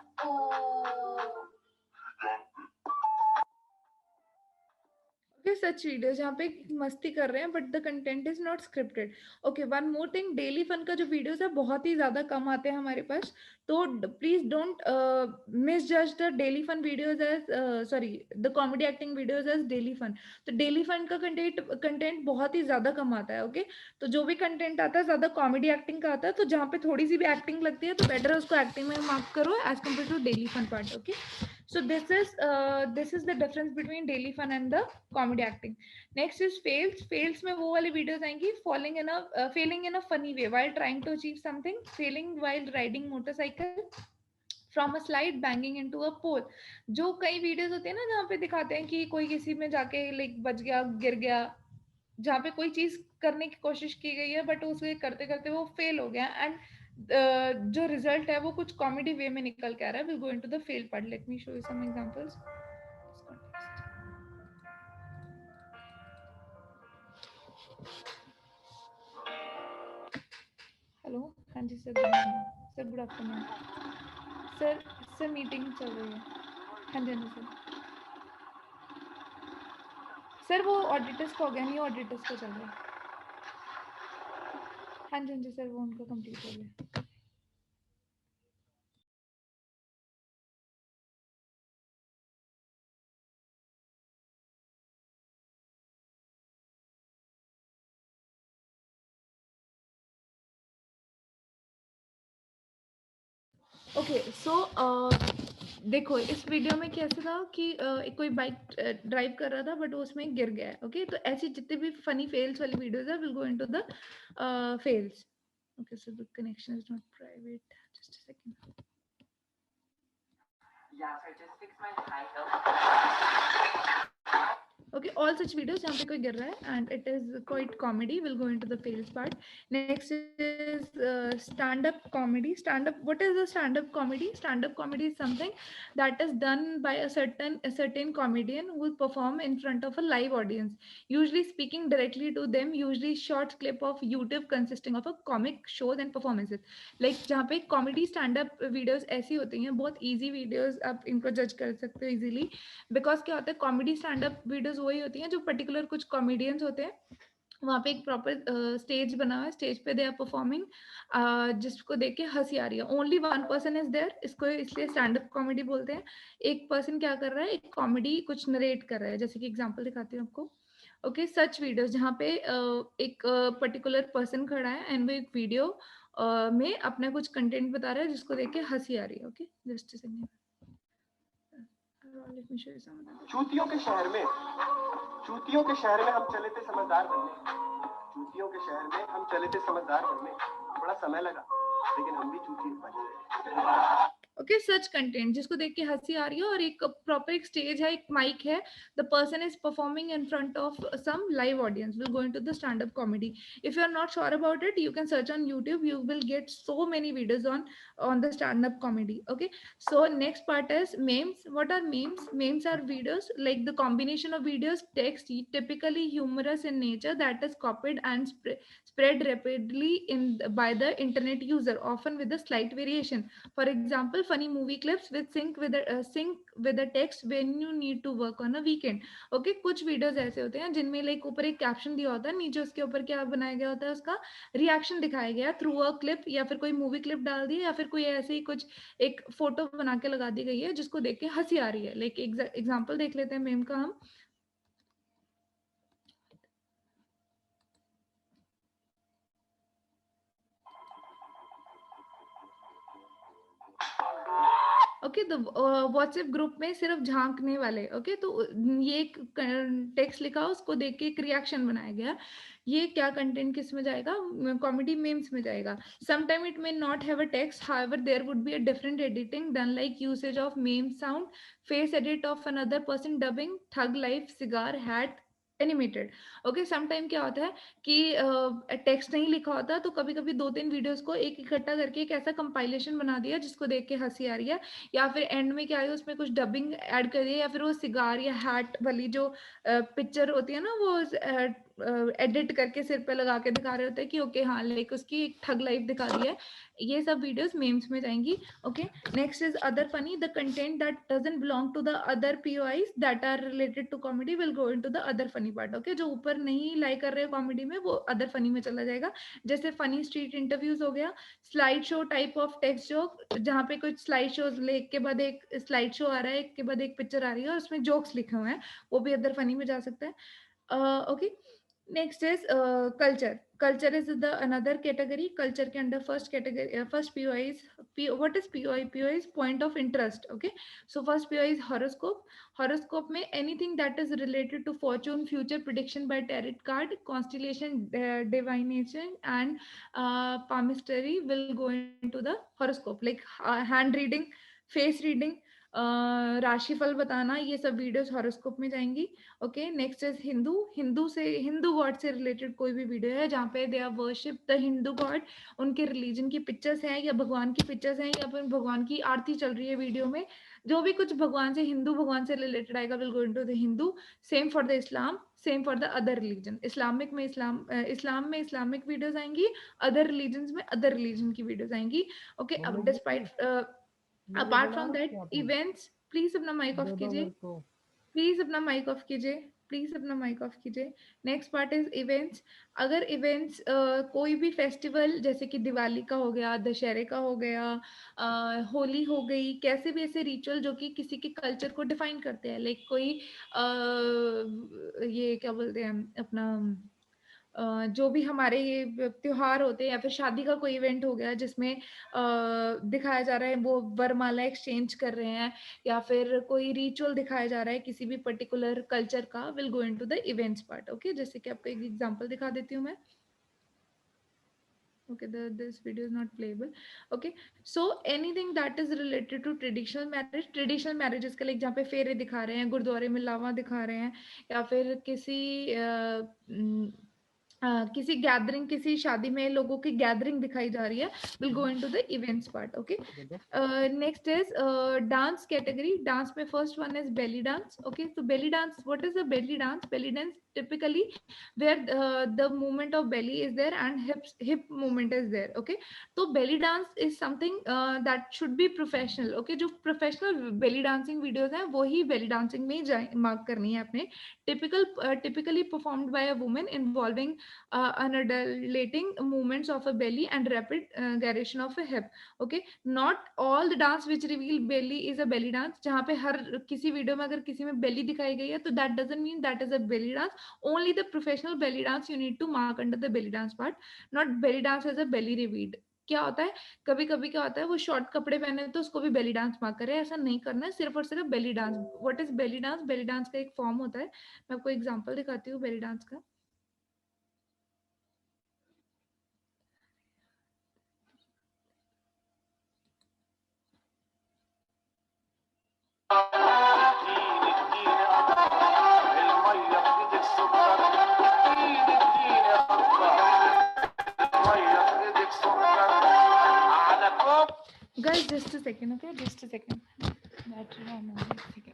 B: Okay, such videos जहाँ पे मस्ती कर रहे हैं but the content is not scripted. Okay, one more thing, daily fun का जो videos है बहुत ही ज़्यादा कम आते हैं हमारे पास, तो please don't misjudge the daily fun videos as the comedy acting videos as daily fun. तो daily fun का content बहुत ही ज़्यादा कम आता है. Okay, तो जो भी content आता है ज़्यादा comedy acting का आता है, तो जहाँ पे थोड़ी सी भी acting लगती है तो better है उसको acting में mark करो as compared to daily fun part. Okay, so this is the difference between daily fun and the comedy acting. Next is fails में वो वाली videos आएंगी, failing in a funny way while trying to achieve something, failing while riding motorcycle, from a slide, banging into a pole. जो कई videos होते हैं ना जहाँ पे दिखाते हैं कि कोई किसी में जाके like बच गया, गिर गया, जहाँ पे कोई चीज करने की कोशिश की गई है बट उसे करते करते वो फेल हो गया एंड जो रिजल्ट है वो कुछ कॉमेडी वे में निकल के आ रहा है. Will go into the fail part. Let me show you some examples. Hello, हाँ जी sir, sir good afternoon sir. Sir meeting चल रही है. हाँ जी हाँ जी सर. सर वो ऑडिटर्स का हो गया, नहीं ऑडिटर्स का चल रहा है. हाँ जी सर, वो उनका कंप्लीट हो गया. ओके सो देखो इस वीडियो में कैसे था कि कोई बाइक ड्राइव कर रहा था बट वो उसमें गिर गया है. ओके, तो ऐसी जितने भी फनी फेल्स वाली वीडियोस है will go into the fails. Okay, so the connection is not private. Just a second.
F: Yeah, sir, just fix my high heel.
B: Okay, all such videos जहाँ पे कोई गिर रहा है and it is quite comedy. We'll go into the fails part. Next is stand-up comedy. What is the stand-up comedy? Stand-up comedy is something that is done by a certain comedian who will perform in front of a live audience, usually speaking directly to them, usually short clip of YouTube consisting of a comic shows and performances. Like जहाँ पे comedy stand-up videos ऐसी होती हैं, बहुत easy videos, आप इनको judge कर सकते हो easily. बिकॉज क्या होता है, कॉमेडी स्टैंड अप वीडियोस वही होती हैं जो पर्टिकुलर कुछ कॉमेडियंस होते हैं, वहाँ पे एक प्रॉपर स्टेज बना हुआ है, स्टेज पे दे आर परफॉर्मिंग, जिसको देख के हंसी आ रही है. Only one person is there, इसको इसलिए स्टैंड अप कॉमेडी बोलते हैं. एक पर्सन क्या कर रहा है, एक कॉमेडी कुछ नरेट कर रहा है. जैसे कि एग्जांपल दिखाती हूँ आपको. ओके, सच वीडियोस जहाँ पे एक पर्टिकुलर पर्सन खड़ा है एंड वो एक वीडियो में अपना कुछ कंटेंट बता रहा है जिसको देख के हंसी आ रही है. Okay, just a second.
G: चूतियों के शहर में हम चले थे समझदार बनने. चूतियों के शहर में हम चले थे समझदार बनने. बड़ा समय लगा लेकिन हम भी चूती बन गए.
B: ओके, सच कंटेंट जिसको देख के हंसी आ रही है और एक प्रॉपर एक स्टेज है, एक माइक है, the person is performing in front of some live audience. Will go into the stand up comedy. If you are not sure about it, you can search on YouTube. You will get so many videos on the stand up comedy. Okay, so next part is memes. What are memes? Memes are videos like the combination of videos, text, typically humorous in nature, that is copied and spread rapidly by the internet user, often with a slight variation. For example, funny movie clips with sync with the text when you need to work on a weekend. Okay, कुछ videos ऐसे होते हैं जिनमें like ऊपर एक caption दिया होता है, नीचे उसके ऊपर क्या बनाया गया होता है, उसका reaction दिखाया गया through a clip, या फिर कोई movie clip डाल दी, या फिर कोई ऐसे ही कुछ एक फोटो बना के लगा दी गई है जिसको देख के हंसी आ रही है. like एग्जाम्पल देख लेते हैं मेम का हम. ओके। तो व्हाट्सएप ग्रुप में सिर्फ झांकने वाले, ओके। तो ये एक टेक्स्ट लिखा, उसको देख के एक रिएक्शन बनाया गया। ये क्या कंटेंट किस में जाएगा? कॉमेडी मीम्स में जाएगा। Sometime it may not have a text, however there would be a different editing done, like usage of meme sound, face edit of another person dubbing, thug life, cigar, hat, animated. Okay. Some time क्या होता है कि text नहीं लिखा होता, तो कभी कभी 2-3 वीडियोस को एक इकट्ठा करके एक ऐसा कंपाइलेशन बना दिया जिसको देख के हंसी आ रही है, या फिर एंड में क्या है उसमें कुछ डबिंग ऐड कर दिया, या फिर वो सिगार या हैट वाली जो पिक्चर होती है ना, वो एडिट करके सिर पे लगा के दिखा रहे होते हैं कि ओके हाँ लाइक उसकी एक ठग लाइफ दिखा दी है। ये सब वीडियोस मेम्स में जाएंगी। Okay. Next is other funny, the content that doesn't belong to the other POIs that are related to comedy will go into the other funny part. Okay. जो ऊपर नहीं like कर रहे कॉमेडी में, वो other funny में चला जाएगा। जैसे फनी स्ट्रीट इंटरव्यूज हो गया, slide show type of text joke, जहाँ पे कुछ स्लाइड शोज एक के बाद एक स्लाइड शो आ रहा है, एक के बाद एक पिक्चर आ रही है और उसमें जोक्स लिखे हुए हैं, वो भी अदर फनी में जा सकता है। Okay. Next is culture. Culture is the another category. Culture के under first category, first POI is what is POI? POI is point of interest. Okay. So first POI is horoscope. Horoscope में anything that is related to fortune, future prediction by tarot card, constellation, divination, and palmistry will go into the horoscope. Like hand reading, face reading, राशिफल बताना, ये सब videos horoscope में जाएंगी। Okay. Next is Hindu. Hindu god से related कोई भी video है जहाँ पे they are worship the Hindu god, उनके रिलीजन की पिक्चर्स हैं या भगवान की पिक्चर्स हैं या फिर भगवान की आरती चल रही है वीडियो में, जो भी कुछ भगवान से, हिंदू भगवान से रिलेटेड आएगा will go into the Hindu. Same for the Islam, same for the other religion. Islamic में इस्लाम में इस्लामिक वीडियोस आएंगी, अदर रिलीजन में अदर रिलीजन की वीडियोस आएंगी। ओके। अब despite apart from that events, please अपना माइक ऑफ कीजिए, प्लीज अपना माइक ऑफ कीजिए, प्लीज अपना माइक ऑफ कीजिए। Next part is events. अगर इवेंट्स कोई भी फेस्टिवल जैसे कि दिवाली का हो गया, दशहरे का हो गया, होली हो गई, कैसे भी ऐसे रिचुअल जो कि किसी के कल्चर को डिफाइन करते हैं, लाइक कोई ये क्या बोलते हैं अपना जो भी हमारे ये त्योहार होते हैं, या फिर शादी का कोई इवेंट हो गया जिसमें दिखाया जा रहा है वो वरमाला एक्सचेंज कर रहे हैं, या फिर कोई रिचुअल दिखाया जा रहा है किसी भी पर्टिकुलर कल्चर का, will go into the events part. Okay. जैसे कि आपको एक एग्जांपल दिखा देती हूँ मैं। Okay, this video is not playable. Okay, so anything that is related to traditional marriages का, like जहाँ पे फेरे दिखा रहे हैं, गुरुद्वारे में लावा दिखा रहे हैं, या फिर किसी गैदरिंग, किसी शादी में लोगों की गैदरिंग दिखाई जा रही है, will go into the events part. Okay. Next is dance category. Dance में first one is belly dance. Okay. तो belly dance, what is a belly dance? Belly dance typically where the movement of belly is there and hip movement is there. Okay. तो belly dance is something that should be professional. Okay. जो professional belly dancing videos हैं वही belly dancing में mark करनी है आपने। typically performed by a woman involving unadulating movements of a belly and rapid gyration of a hip. Okay. Not all the dance which reveal belly is a belly dance. जहाँ पे हर किसी video में अगर किसी में belly दिखाई गई है तो that doesn't mean that is a belly dance. Only the professional belly dance you need to mark under the belly dance part, not belly dance as a belly revealed. क्या होता है कभी कभी क्या होता है वो शॉर्ट कपड़े पहने तो उसको भी बेली डांस मार्क करे, ऐसा नहीं करना है, सिर्फ और सिर्फ बेली dance. What is belly dance? Belly dance का एक फॉर्म होता है, मैं आपको एग्जांपल दिखाती हूँ बेली डांस का। Guys, just a second, okay? Just a second. Battery on, one second.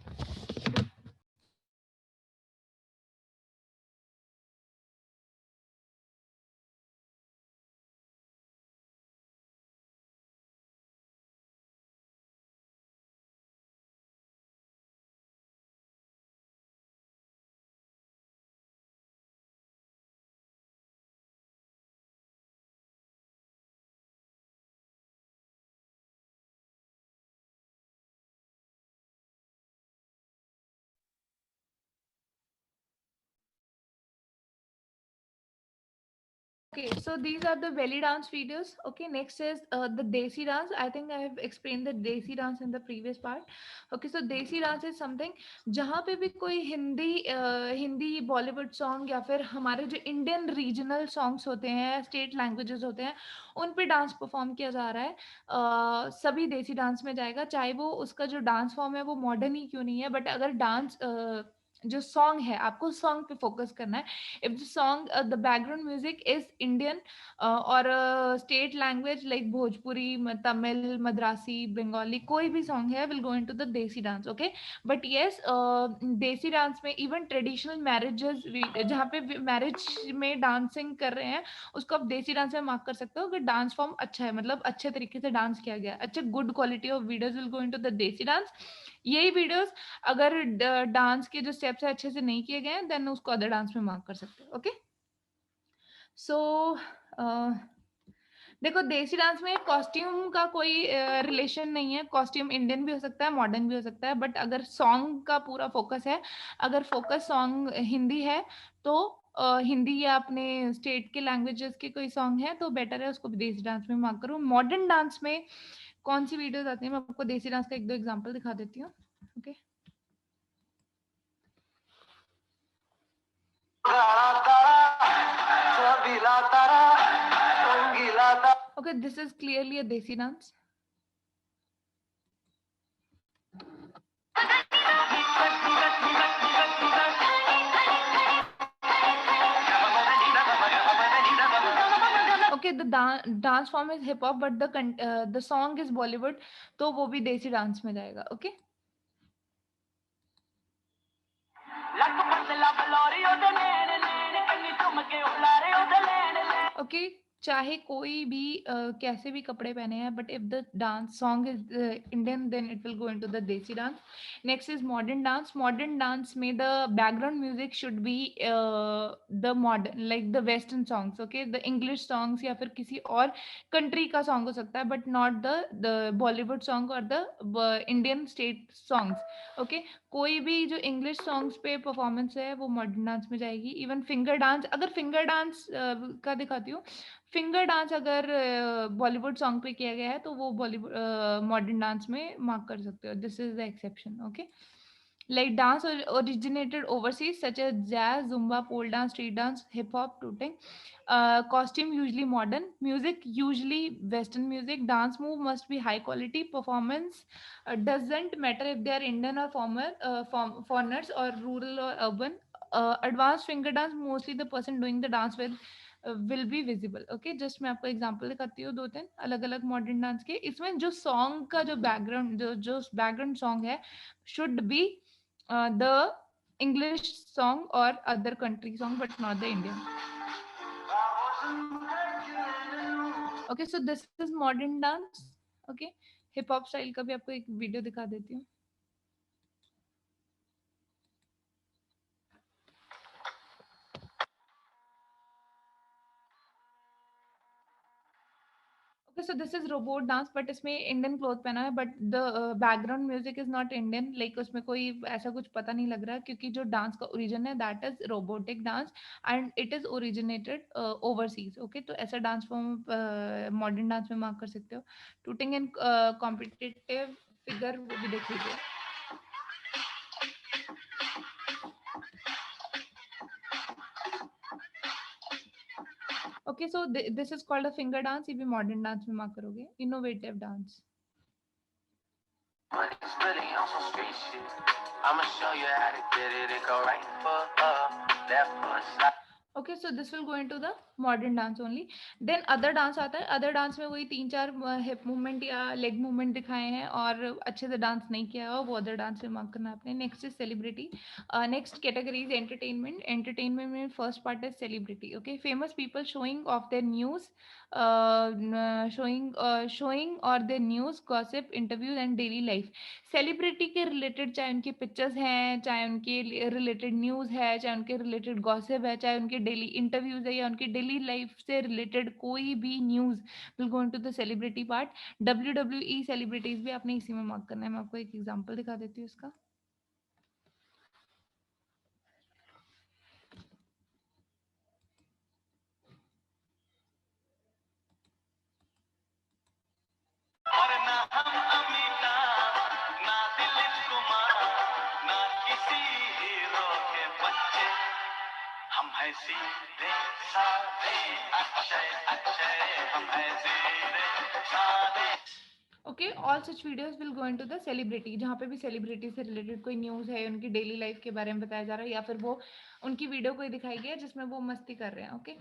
B: Okay, so these are the belly dance videos. Okay, next is the desi dance. I think I have explained the desi dance in the previous part. Okay, so desi dance is something जहाँ पे भी कोई Hindi Bollywood song या फिर हमारे जो Indian regional songs होते हैं, स्टेट लैंग्वेजेस होते हैं, उन पे डांस परफॉर्म किया जा रहा है, सभी देसी डांस में जाएगा, चाहे वो उसका जो डांस फॉर्म है वो मॉडर्न ही क्यों नहीं है, बट अगर डांस जो सॉन्ग है, आपको सॉन्ग पे फोकस करना है. If the song, the background music is Indian or a state language like Bhojpuri, Tamil, Madrasi, Bengali, कोई भी song है will go into the desi dance. Okay, but yes, desi dance में even traditional marriages जहाँ पे marriage में dancing कर रहे हैं उसको आप देसी डांस में मार्क कर सकते हो अगर डांस फॉर्म अच्छा है, मतलब अच्छे तरीके से डांस किया गया, अच्छे good quality of videos will go into the desi dance. यही वीडियोस अगर डांस के जो स्टेप्स है अच्छे से नहीं किए गए हैं देन उसको अदर डांस में मार्क कर सकते हो. ओके, सो देखो देसी डांस में कॉस्ट्यूम का कोई रिलेशन नहीं है, कॉस्ट्यूम इंडियन भी हो सकता है, मॉडर्न भी हो सकता है, बट अगर सॉन्ग का पूरा फोकस है, अगर फोकस सॉन्ग हिंदी है तो हिंदी या अपने स्टेट के लैंग्वेजेस के कोई सॉन्ग है तो बेटर है उसको देसी डांस में मार्क करो. मॉडर्न डांस में कौन सी वीडियोस आती है, मैं आपको देसी डांस का एक दो एग्जांपल दिखा देती हूँ. Okay, okay, this is clearly a desi dance. Okay, the dance form is hip hop but the song is Bollywood, तो वो भी देसी डांस में जाएगा. Okay, okay, चाहे कोई भी कैसे भी कपड़े पहने हैं, but if the dance song is Indian then it will go into the desi dance. Next is modern dance. Modern dance में the background music should be the modern like the western songs. Okay, the English songs या फिर किसी और country का song हो सकता है but not the Bollywood song और the Indian state songs. Okay, कोई भी जो इंग्लिश सॉन्ग्स पे परफॉर्मेंस है वो मॉडर्न डांस में जाएगी. इवन फिंगर डांस, अगर फिंगर डांस का दिखाती हूँ, फिंगर डांस अगर बॉलीवुड सॉन्ग पे किया गया है तो वो बॉलीवुड मॉडर्न डांस में मार्क कर सकते हो. This is the exception. Okay, like dance originated overseas such as jazz, zumba, pole dance, street dance, hip hop, tooting. Costume usually modern, music usually western music, dance move must be high quality, performance doesn't matter if they are Indian or foreigners or rural or urban. Advanced finger dance, mostly the person doing the dance will be visible. Okay, just मैं आपको example दिखाती हूँ दो तीन अलग अलग modern dance के. इसमें जो सॉन्ग का जो बैकग्राउंड जो बैकग्राउंड सॉन्ग है should be the English song or other country song but not the Indian. Okay, so this is modern dance. Okay, hip hop style का भी आपको एक वीडियो दिखा देती हूँ. Okay, so this is robot dance but इसमें Indian cloth पहना है but the background music is not Indian, like उसमें कोई ऐसा कुछ पता नहीं लग रहा क्योंकि जो डांस का ओरिजिन है that is robotic dance and it is originated overseas. Okay, तो ऐसा डांस फॉर्म मॉडर्न डांस में मार्क कर सकते हो. टूटिंग एंड कॉम्पिटिटिव फिगर वो भी देख लीजिए. Okay, so this is called a finger dance. ये भी modern dance में mark करोगे. Innovative dance. Okay, so this will go into the modern dance only. Then other dance आता है. Other dance में वही तीन चार hip movement या leg movement दिखाए हैं और अच्छे से dance नहीं किया हो वो other dance में mark करना है आपने. Next is celebrity. Next category is entertainment. Entertainment में first part is celebrity. Okay, famous people showing off their news, showing or their news, gossip, interviews and daily life. Celebrity के related चाहे उनकी pictures हैं, चाहे उनके related news है, चाहे उनके रिलेटेड गॉसिप है, चाहे उनके डेली इंटरव्यूज है या उनकी डेली लाइफ से रिलेटेड कोई भी news will go into the celebrity part. WWE celebrities भी आपने इसी में मार्क करना है. मैं आपको एक एग्जांपल दिखा देती हूँ इसका. Okay all such videos will go into the celebrity, जहाँ पे भी सेलिब्रिटी से रिलेटेड कोई न्यूज़ है, उनकी डेली लाइफ के बारे में बताया जा रहा है, या फिर वो उनकी वीडियो कोई दिखाई गई है जिसमें वो मस्ती कर रहे हैं. Okay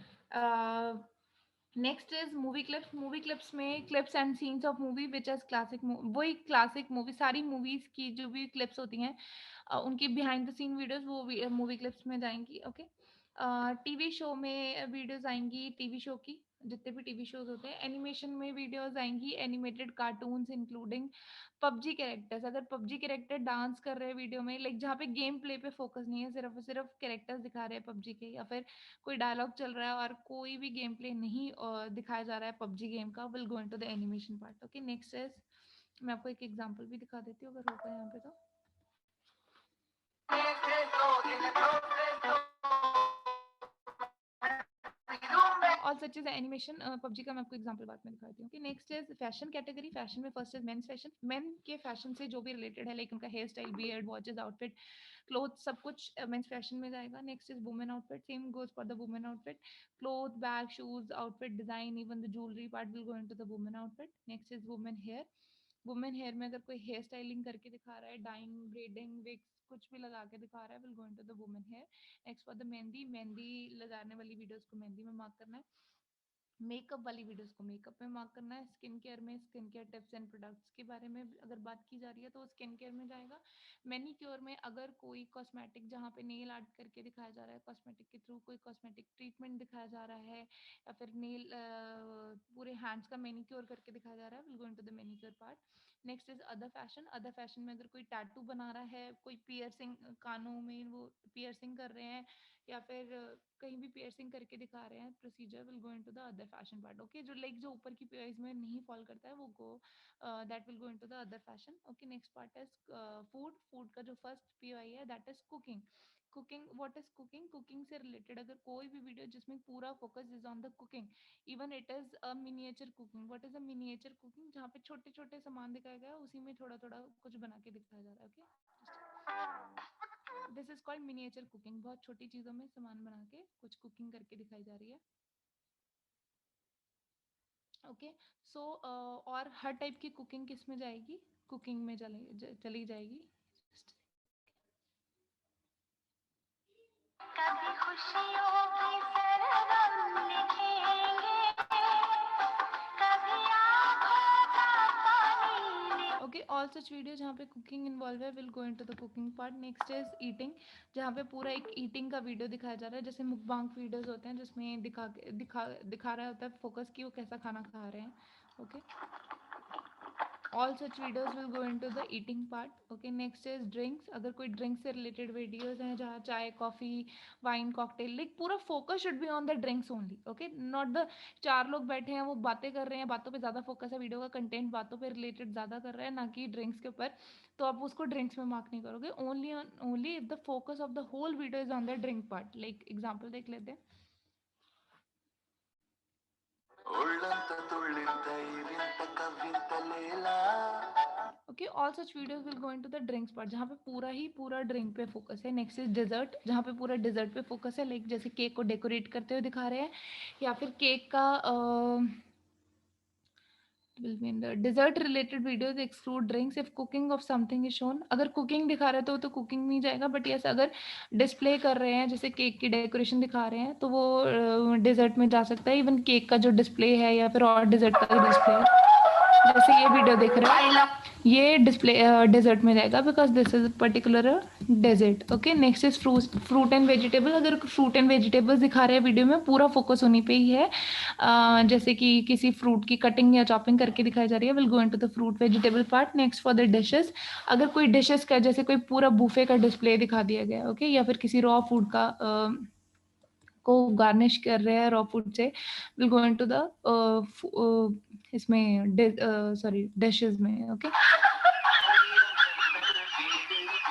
B: next is movie clips. Movie clips में clips and scenes of movie which as classic, वही क्लासिक मूवी, सारी मूवीज की जो भी क्लिप्स होती हैं उनकी बिहाइंड द सीन वीडियोस वो मूवी क्लिप्स में जाएंगी. ओके टीवी शो में वीडियोस आएंगी, टीवी शो की जितने भी टीवी शोज होते हैं. एनिमेशन में वीडियोस आएंगी, animated cartoons including PUBG characters. अगर पबजी कैरेक्टर डांस कर रहे हैं वीडियो में, लाइक जहाँ पे गेम प्ले पे फोकस नहीं है, सिर्फ और सिर्फ कैरेक्टर्स दिखा रहे हैं पबजी के, या फिर कोई डायलॉग चल रहा है और कोई भी गेम प्ले नहीं दिखाया जा रहा है पबजी गेम का, will go into the animation part. Okay next is, मैं आपको एक एग्जांपल भी दिखा देती हूँ अगर होगा यहाँ पे तो. All such is animation. PUBG का मैं आपको एग्जांपल बाद में दिखाती हूँ. कि next is fashion category. Fashion में first is men's fashion. Men के फैशन से जो भी रिलेटेड है, लाइक उनका hair style, beard, watches, outfit, cloth, सब कुछ मेंस फैशन में जाएगा. Next is women outfit. Same goes for the women outfit. Cloth, bag, shoes, outfit, design, even the jewellery part will go into the women outfit. Next is women hair. Women hair में अगर कोई hair styling करके दिखा रहा है, dying, braiding, Vicks, कुछ भी लगा के दिखा रहा है, will go into the women hair. Next for the mehndi. Mehndi लगाने वाली वीडियोस को मेहंदी में मार्क करना है. मेकअप वाली वीडियोस को मेकअप में मार्क करना है. स्किन केयर में skin care tips and products के बारे में अगर बात की जा रही है तो स्किन केयर में जाएगा. मैनीक्योर में अगर कोई कॉस्मेटिक, जहाँ पे नेल आर्ट करके दिखाया जा रहा है, कॉस्मेटिक के थ्रू कोई कॉस्मेटिक ट्रीटमेंट दिखाया जा रहा है, या फिर नेल पूरे हैंड्स का मैनीक्योर करके दिखाया जा रहा है, will go into the manicure part. Next is other fashion. Other fashion में अगर कोई टैटू बना रहा है, कोई पियर्सिंग, कानों में वो पियर्सिंग कर रहे हैं, या फिर कहीं भी पियर्सिंग करके दिखा रहे हैं, procedure will go into the other fashion part. Okay जो लाइक जो ऊपर की पीआईज में नहीं फॉल करता है वो that will go into the other fashion. Okay next part is food. Food का जो फर्स्ट पीआई है that is cooking. Cooking, what is cooking? Cooking से रिलेटेड अगर कोई भी वीडियो जिसमें पूरा focus is on the cooking, even it is a miniature cooking. What is a miniature cooking? जहाँ पे छोटे छोटे सामान दिखाया गया है, उसी में थोड़ा थोड़ा कुछ बना के दिखाया जा रहा है. Okay this is called miniature cooking. बहुत छोटी चीजों में सामान बना के कुछ कुकिंग करके दिखाई जा रही है. ओके सो और हर टाइप की कुकिंग किस में जाएगी? कुकिंग में चली जाएगी.
F: कभी खुशियों की सरगम लिखेंगे, कभी आँखों का पानी.
B: ओके ऑल सच वीडियो जहाँ पे कुकिंग इन्वॉल्व है will go into the cooking part. Next is eating, जहाँ पे पूरा एक ईटिंग का वीडियो दिखाया जा रहा है, जैसे मुकबांग वीडियोस होते हैं जिसमें दिखा रहा होता है फोकस कि वो कैसा खाना खा रहे हैं. Okay all such videos will go into the eating part. Okay next is drinks. अगर कोई ड्रिंक्स से रिलेटेड वीडियोस हैं जहाँ चाय, कॉफी, वाइन, कॉकटेल, लाइक पूरा focus should be on the drinks only. Okay not the चार लोग बैठे हैं वो बातें कर रहे हैं, बातों पे ज़्यादा फोकस है, वीडियो का कंटेंट बातों पे रिलेटेड ज़्यादा कर रहा है, ना कि ड्रिंक्स के ऊपर, तो आप उसको ड्रिंक्स में मार्क नहीं करोगे. Only if the focus of the whole video is on the drink part. Like example देख लेते हैं. Okay all such videos will go into the drinks part, जहाँ पे पूरा ड्रिंक पे फोकस है. नेक्स्ट इज डिजर्ट, जहाँ पे पूरा डिजर्ट पे फोकस है, लाइक जैसे केक को डेकोरेट करते हुए दिखा रहे हैं, या फिर केक का dessert related videos exclude drinks if cooking of something is shown. अगर कुकिंग दिखा रहे तो कुकिंग नहीं जाएगा, बट यस अगर डिस्प्ले कर रहे हैं जैसे केक की डेकोरेशन दिखा रहे हैं तो वो डिजर्ट में जा सकता है. इवन केक का जो डिस्प्ले है या फिर और डिजर्ट का डिस्प्ले है, जैसे ये वीडियो देख रहे हैं, ये डिस्प्ले डेजर्ट में जाएगा because this is particular dessert. Okay next is fruit and vegetable. अगर फ्रूट एंड वेजिटेबल्स दिखा रहे हैं वीडियो में, पूरा फोकस उन्हीं पे ही है, जैसे कि किसी फ्रूट की कटिंग या चॉपिंग करके दिखाई जा रही है, will go into the fruit vegetable part. Next for the dishes, अगर कोई डिशेस का जैसे कोई पूरा बुफे का डिस्प्ले दिखा दिया गया, ओके या फिर किसी रॉ फूड का को गार्निश कर रहे हैं रॉ फूड से, विल गो इनटू द इसमें सॉरी डिशेस में. Okay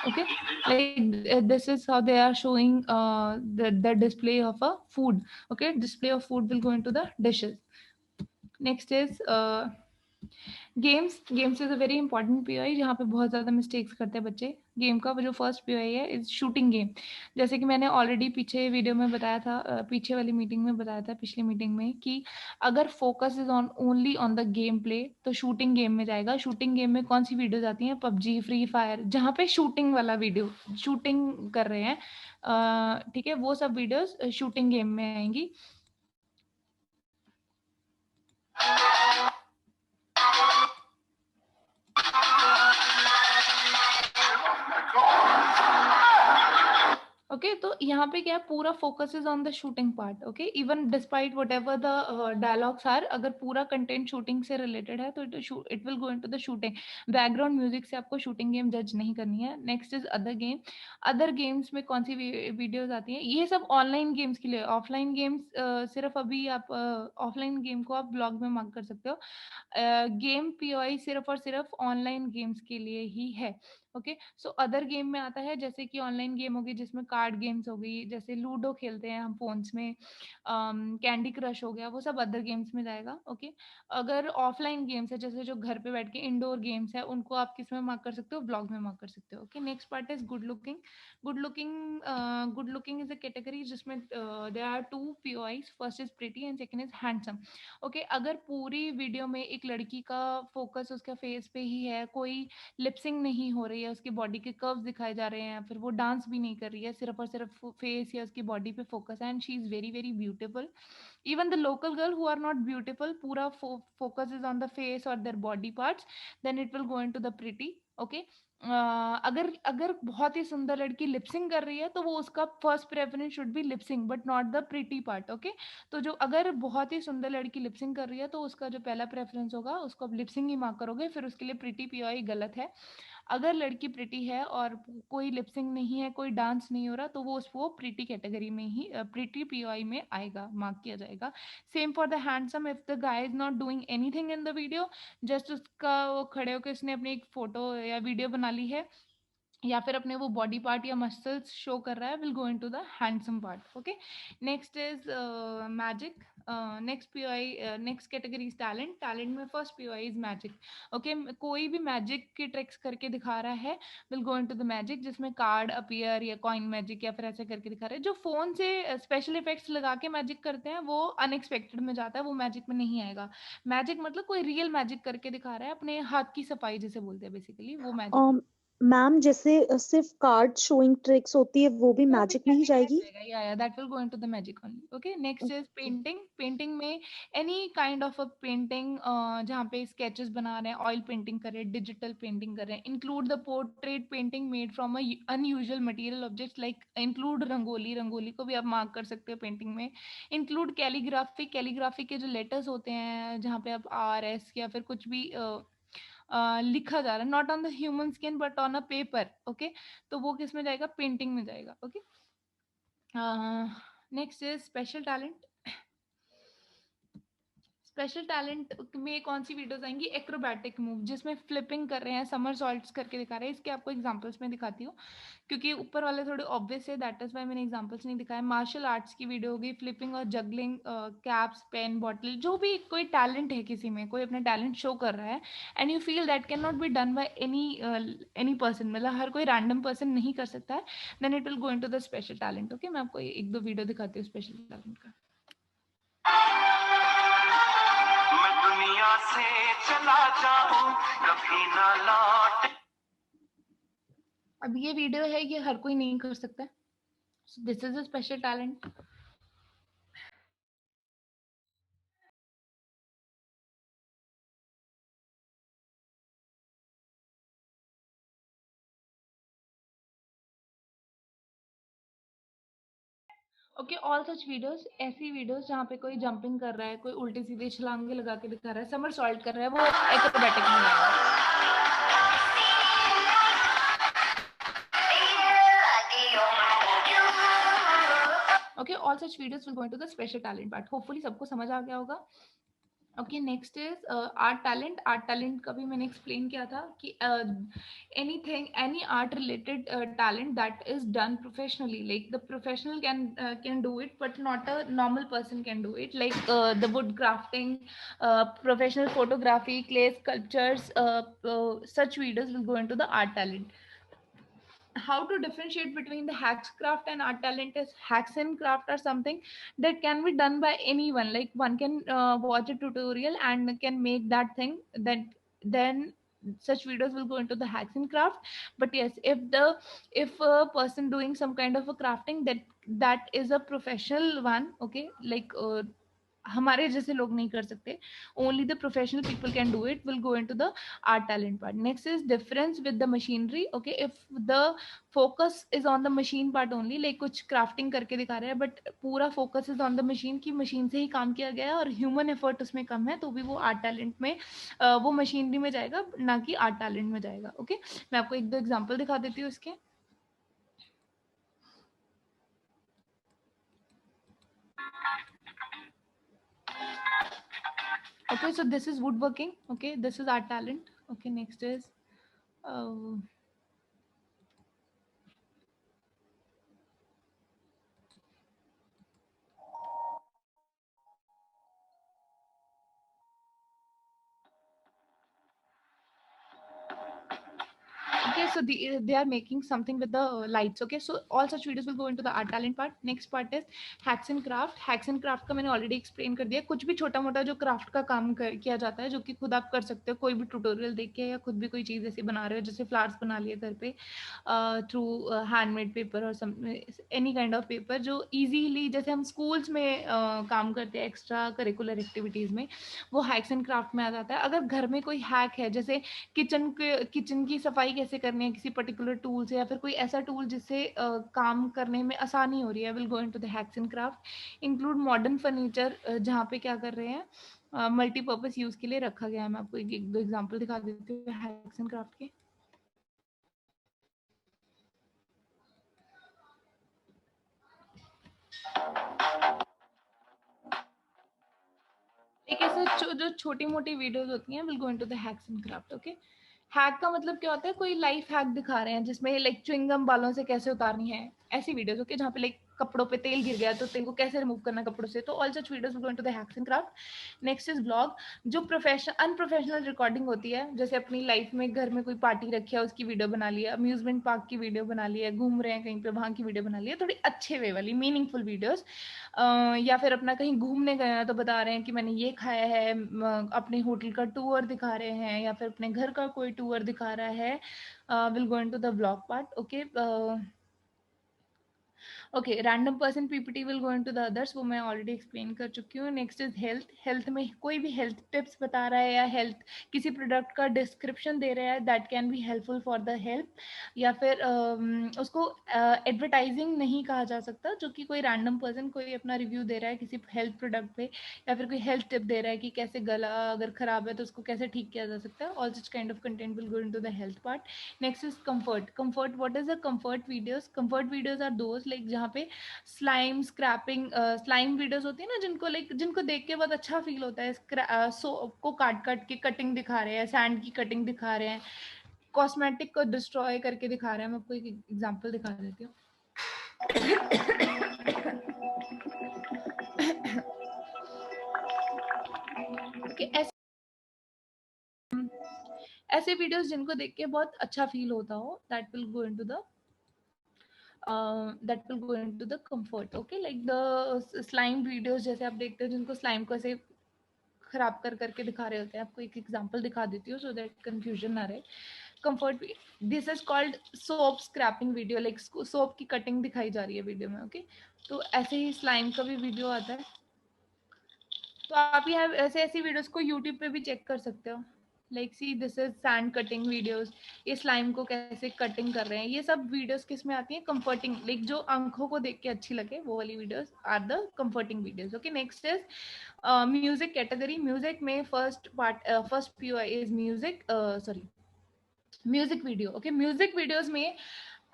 B: okay like this is how they are showing the display of a food. Okay display of food will go into the dishes. Next is games is a very important POI जहाँ पे बहुत ज़्यादा mistakes करते हैं बच्चे। Game का वो जो फर्स्ट पीओआई है इज शूटिंग गेम। जैसे कि मैंने ऑलरेडी पीछे वीडियो में बताया था, पीछे वाली मीटिंग में बताया था, पिछली मीटिंग में, कि अगर focus is on only on the game play तो शूटिंग गेम में जाएगा। शूटिंग गेम में कौन सी वीडियोज आती हैं? पबजी, फ्री फायर, जहाँ पे शूटिंग वाला वीडियो, शूटिंग कर रहे हैं, ठीक है, वो सब वीडियोज शूटिंग गेम में आएंगी। ओके तो यहाँ पे क्या है, पूरा focus is on the shooting part. Okay, even despite whatever the dialogues are, अगर पूरा कंटेंट शूटिंग से रिलेटेड है तो it will go into the shooting. Background music से आपको शूटिंग गेम जज नहीं करनी है। Next is other game. Other games में कौन सी वीडियोज आती हैं? ये सब ऑनलाइन गेम्स के लिए। ऑफलाइन गेम्स सिर्फ अभी आप ऑफलाइन गेम को आप ब्लॉग में मार्क कर सकते हो। गेम पीओआई सिर्फ और सिर्फ ऑनलाइन गेम्स के लिए ही है। ओके, सो अदर गेम में आता है जैसे कि ऑनलाइन गेम होगी जिसमें कार्ड गेम्स हो गई, जैसे लूडो खेलते हैं हम फोन्स में, कैंडी क्रश हो गया, वो सब अदर गेम्स में जाएगा। ओके, अगर ऑफलाइन गेम्स है जैसे जो घर पे बैठ के इंडोर गेम्स है, उनको आप किस में मार्क कर सकते हो? ब्लॉग में मार्क कर सकते हो। Okay, next part is good looking. Good looking is a category जिसमें there are two POIs, first is pretty and second is handsome. Okay, अगर पूरी वीडियो में एक लड़की का फोकस उसका फेस पे ही है, कोई लिपसिंग नहीं हो रही है, उसकी बॉडी के कर्व्स दिखाए जा रहे हैं, फिर वो डांस भी नहीं कर रही है, सिर्फ और सिर्फ फेस या उसकी बॉडी पे फोकस है, and she is very very beautiful, even the local girl who are not beautiful, पूरा focus is on the face और their body parts, then it will go into the pretty. Okay, अगर अगर बहुत ही सुंदर लड़की lip sync कर रही है तो वो उसका first preference should be lip sync but not the pretty part. Okay, तो जो अगर बहुत ही सुंदर लड़की लिपसिंग कर रही है तो उसका जो पहला प्रेफरेंस होगा उसको आप लिपसिंग ही मार्क करोगे, फिर उसके लिए प्रिटी पीओआई गलत है। अगर लड़की प्रिटी है और कोई लिपसिंग नहीं है, कोई डांस नहीं हो रहा, तो वो प्रिटी कैटेगरी में ही, प्रिटी पीओआई में आएगा, मार्क किया जाएगा। Same for the handsome, if the guy is not doing anything in the video, just उसका वो खड़े होकर उसने अपनी एक फोटो या वीडियो बना ली है, या फिर अपने वो बॉडी पार्ट या मसल्स शो कर रहा है, will go into the handsome part. Okay, next is magic. Next POI, next category is talent. Talent में first POI is magic. Okay, कोई भी मैजिक की ट्रिक्स करके दिखा रहा है, will go into the magic, जिसमें कार्ड अपीयर या कॉइन मैजिक या फिर ऐसे करके दिखा रहे हैं। जो फोन से स्पेशल इफेक्ट्स लगा के मैजिक करते हैं वो अनएक्सपेक्टेड में जाता है, वो मैजिक में नहीं आएगा। मैजिक मतलब कोई रियल मैजिक करके दिखा रहा है, अपने हाथ की सफाई जिसे बोलते हैं बेसिकली, वो मैजिक।
I: मैम जैसे सिर्फ कार्ड शोइंग ट्रिक्स होती है वो भी
B: वो भी
I: मैजिक में ही
B: मैजिक में
I: जाएगी?
B: जाएगा, या that will go into the magic only. Okay, next is painting. Painting में any kind of a painting, जहाँ पे स्केचेस बना रहे हैं, ऑयल पेंटिंग कर रहे हैं, डिजिटल पेंटिंग कर रहे हैं, include the portrait painting made from a unusual material objects, like include rangoli, rangoli को भी आप मार्क कर सकते हो पेंटिंग में। इंक्लूड कैलीग्राफी, कैलीग्राफी के जो लेटर्स होते हैं जहाँ पे आप आर एस या फिर कुछ भी लिखा जा रहा है, not on the human skin but on a paper. Okay, तो वो किस में जाएगा? पेंटिंग में जाएगा। Okay, next is special talent. Special talent में कौन सी वीडियोस आएंगी? एक्रोबैटिक मूव, जिसमें फ्लिपिंग कर रहे हैं, समर सॉल्ट्स करके दिखा रहे हैं। इसके आपको एग्जांपल्स में दिखाती हूँ क्योंकि ऊपर वाले थोड़े ऑब्वियस है, दैट इज वाई मैंने एग्जांपल्स नहीं दिखाए। मार्शल आर्ट्स की वीडियो होगी, फ्लिपिंग और जगलिंग, कैप्स, पेन, बॉटल, जो भी कोई टैलेंट है, किसी में कोई अपना टैलेंट शो कर रहा है and you feel that can not be done by any person, मतलब हर कोई रैंडम पर्सन नहीं कर सकता है, then it will go into the special talent. Okay, मैं आपको एक दो वीडियो दिखाती हूँ स्पेशल टैलेंट का।
F: मैं दुनिया से चला जाऊं कभी ना लौट।
B: अब ये वीडियो है, ये हर कोई नहीं कर सकता, this is a special talent. Okay, all such videos, ऐसी वीडियोस जहाँ पे कोई जंपिंग कर रहा है, कोई उल्टी सीधी छलांगे लगा के दिखा रहा है, समर सॉल्ट कर रहा है, वो एक्रोबैटिक में आएगा। Okay, all such videos will go into the special talent part. Hopefully सबको समझ आ गया होगा। Okay next is art talent. Art talent का भी मैंने एक्सप्लेन किया था कि anything any art related talent that is done professionally, like the professional can do it but not a normal person can do it, like the wood crafting, professional photography, clay sculptures, such videos will go into the art talent. How to differentiate between the hacks craft and art talent is hacks and craft are something that can be done by anyone, like one can watch a tutorial and can make that thing, then such videos will go into the hacks and craft. But yes, if a person doing some kind of a crafting, that is a professional one, okay, like हमारे जैसे लोग नहीं कर सकते, only the professional people can do it, will go into the art talent part. Next is difference with the machinery. Okay, if the focus is on the machine part only, like कुछ crafting करके दिखा रहे हैं but पूरा focus is on the machine की machine से ही काम किया गया है और human effort उसमें कम है, तो भी वो art talent में वो मशीनरी में जाएगा, ना कि art talent में जाएगा. ओके मैं आपको एक दो एग्जांपल दिखा देती हूँ इसके. Okay, so this is woodworking. Okay, this is art talent. Okay, next is okay, so they are making something with the lights. Okay, so all such videos will go into the art talent part. Next part is hacks and craft. Hacks and craft का मैंने already explain कर दिया. कुछ भी छोटा मोटा जो craft का काम किया जाता है, जो कि खुद आप कर सकते हो, कोई भी tutorial देख के या खुद भी कोई चीज़ ऐसी बना रहे हो, जैसे flowers बना लिए घर पे through handmade paper or some any kind of paper, जो easily जैसे हम schools में काम करते हैं extra curricular activities में, वो hacks and craft में आ जाता है. अगर घर में कोई hack है, जैसे किचन की सफाई कैसे करनी है किसी पर्टिकुलर टूल से, या फिर कोई ऐसा टूल जिससे काम करने में आसानी हो रही है, will go into the hacks and craft. Include modern furniture, जहाँ पे क्या कर रहे हैं मल्टीपर्पज यूज के लिए रखा गया है. मैं आपको एक दो एग्जांपल दिखा देती हूँ हैक्स एंड क्राफ्ट के. एक ऐसे जो छोटी मोटी वीडियोस होती हैं, will go into the hacks and craft. Okay, hack का मतलब क्या होता है, कोई लाइफ हैक दिखा रहे हैं जिसमें लाइक च्युइंगम बालों से कैसे उतारनी है, ऐसी वीडियोस. ओके, जहाँ पे लाइक कपड़ों पे तेल गिर गया तो तेल को कैसे रिमूव करना कपड़ों से, तो all such videos will go into the hacks and craft. Next is blog, जो अनप्रोफेशनल रिकॉर्डिंग होती है, जैसे अपनी लाइफ में घर में कोई पार्टी रखी है उसकी वीडियो बना ली है, अम्यूजमेंट पार्क की वीडियो बना ली है, घूम रहे हैं कहीं पे वहाँ की वीडियो बना ली है, थोड़ी अच्छे वे वाली मीनिंगफुल वीडियोस. या फिर अपना कहीं घूमने गए हैं तो बता रहे हैं कि मैंने ये खाया है, अपने होटल का टूर दिखा रहे हैं, या फिर अपने घर का कोई टूर दिखा रहा है, will go into the blog part. Okay okay, random person PPT will go into the others, वो मैं ऑलरेडी एक्सप्लेन कर चुकी हूँ. Next is health. हेल्थ में कोई भी हेल्थ टिप्स बता रहा है या हेल्थ किसी प्रोडक्ट का डिस्क्रिप्शन दे रहा है, that can be helpful for the health. या फिर उसको एडवर्टाइजिंग नहीं कहा जा सकता, जो कि कोई रैंडम पर्सन कोई अपना रिव्यू दे रहा है किसी हेल्थ प्रोडक्ट पे, या फिर कोई हेल्थ टिप दे रहा है कि कैसे गला अगर खराब है तो उसको कैसे ठीक किया जा सकता है. All such kind of content will go into the health part. Next is comfort. Comfort, what is the comfort videos? Comfort videos are those like जहाँ पे स्लाइम स्क्रैपिंग स्लाइम वीडियोस होती है ना, जिनको देख के बहुत अच्छा फील होता है. सोप को काट काट के कटिंग दिखा रहे हैं, सैंड की कटिंग दिखा रहे हैं, कॉस्मेटिक को डिस्ट्रॉय करके दिखा रहे हैं. मैं आपको एक एग्जांपल दिखा देती हूँ. ऐसे वीडियोस जिनको देख के बहुत अच्छा फील होता हो, that will go into the comfort. Okay, like the slime videos जैसे आप देखते हो जिनको स्लाइम को ऐसे खराब करके दिखा रहे होते हैं. आपको एक एग्जांपल दिखा देती हूँ सो दैट कंफ्यूजन ना रहे. Comfort, this is called soap scraping video, like soap की कटिंग दिखाई जा रही है वीडियो में. ओके, तो ऐसे ही स्लाइम का भी वीडियो आता है. तो आप ये ऐसी वीडियोस को यूट्यूब पे भी चेक कर सकते हो. Like see this is sand cutting videos, ये स्लाइम को कैसे कटिंग कर रहे हैं. ये सब वीडियोस किस में आती हैं? कंफर्टिंग, लाइक जो आंखों को देख के अच्छी लगे वो वाली videos are the comforting videos. Okay, next is music category. Music में first POI is music video. Okay, music videos में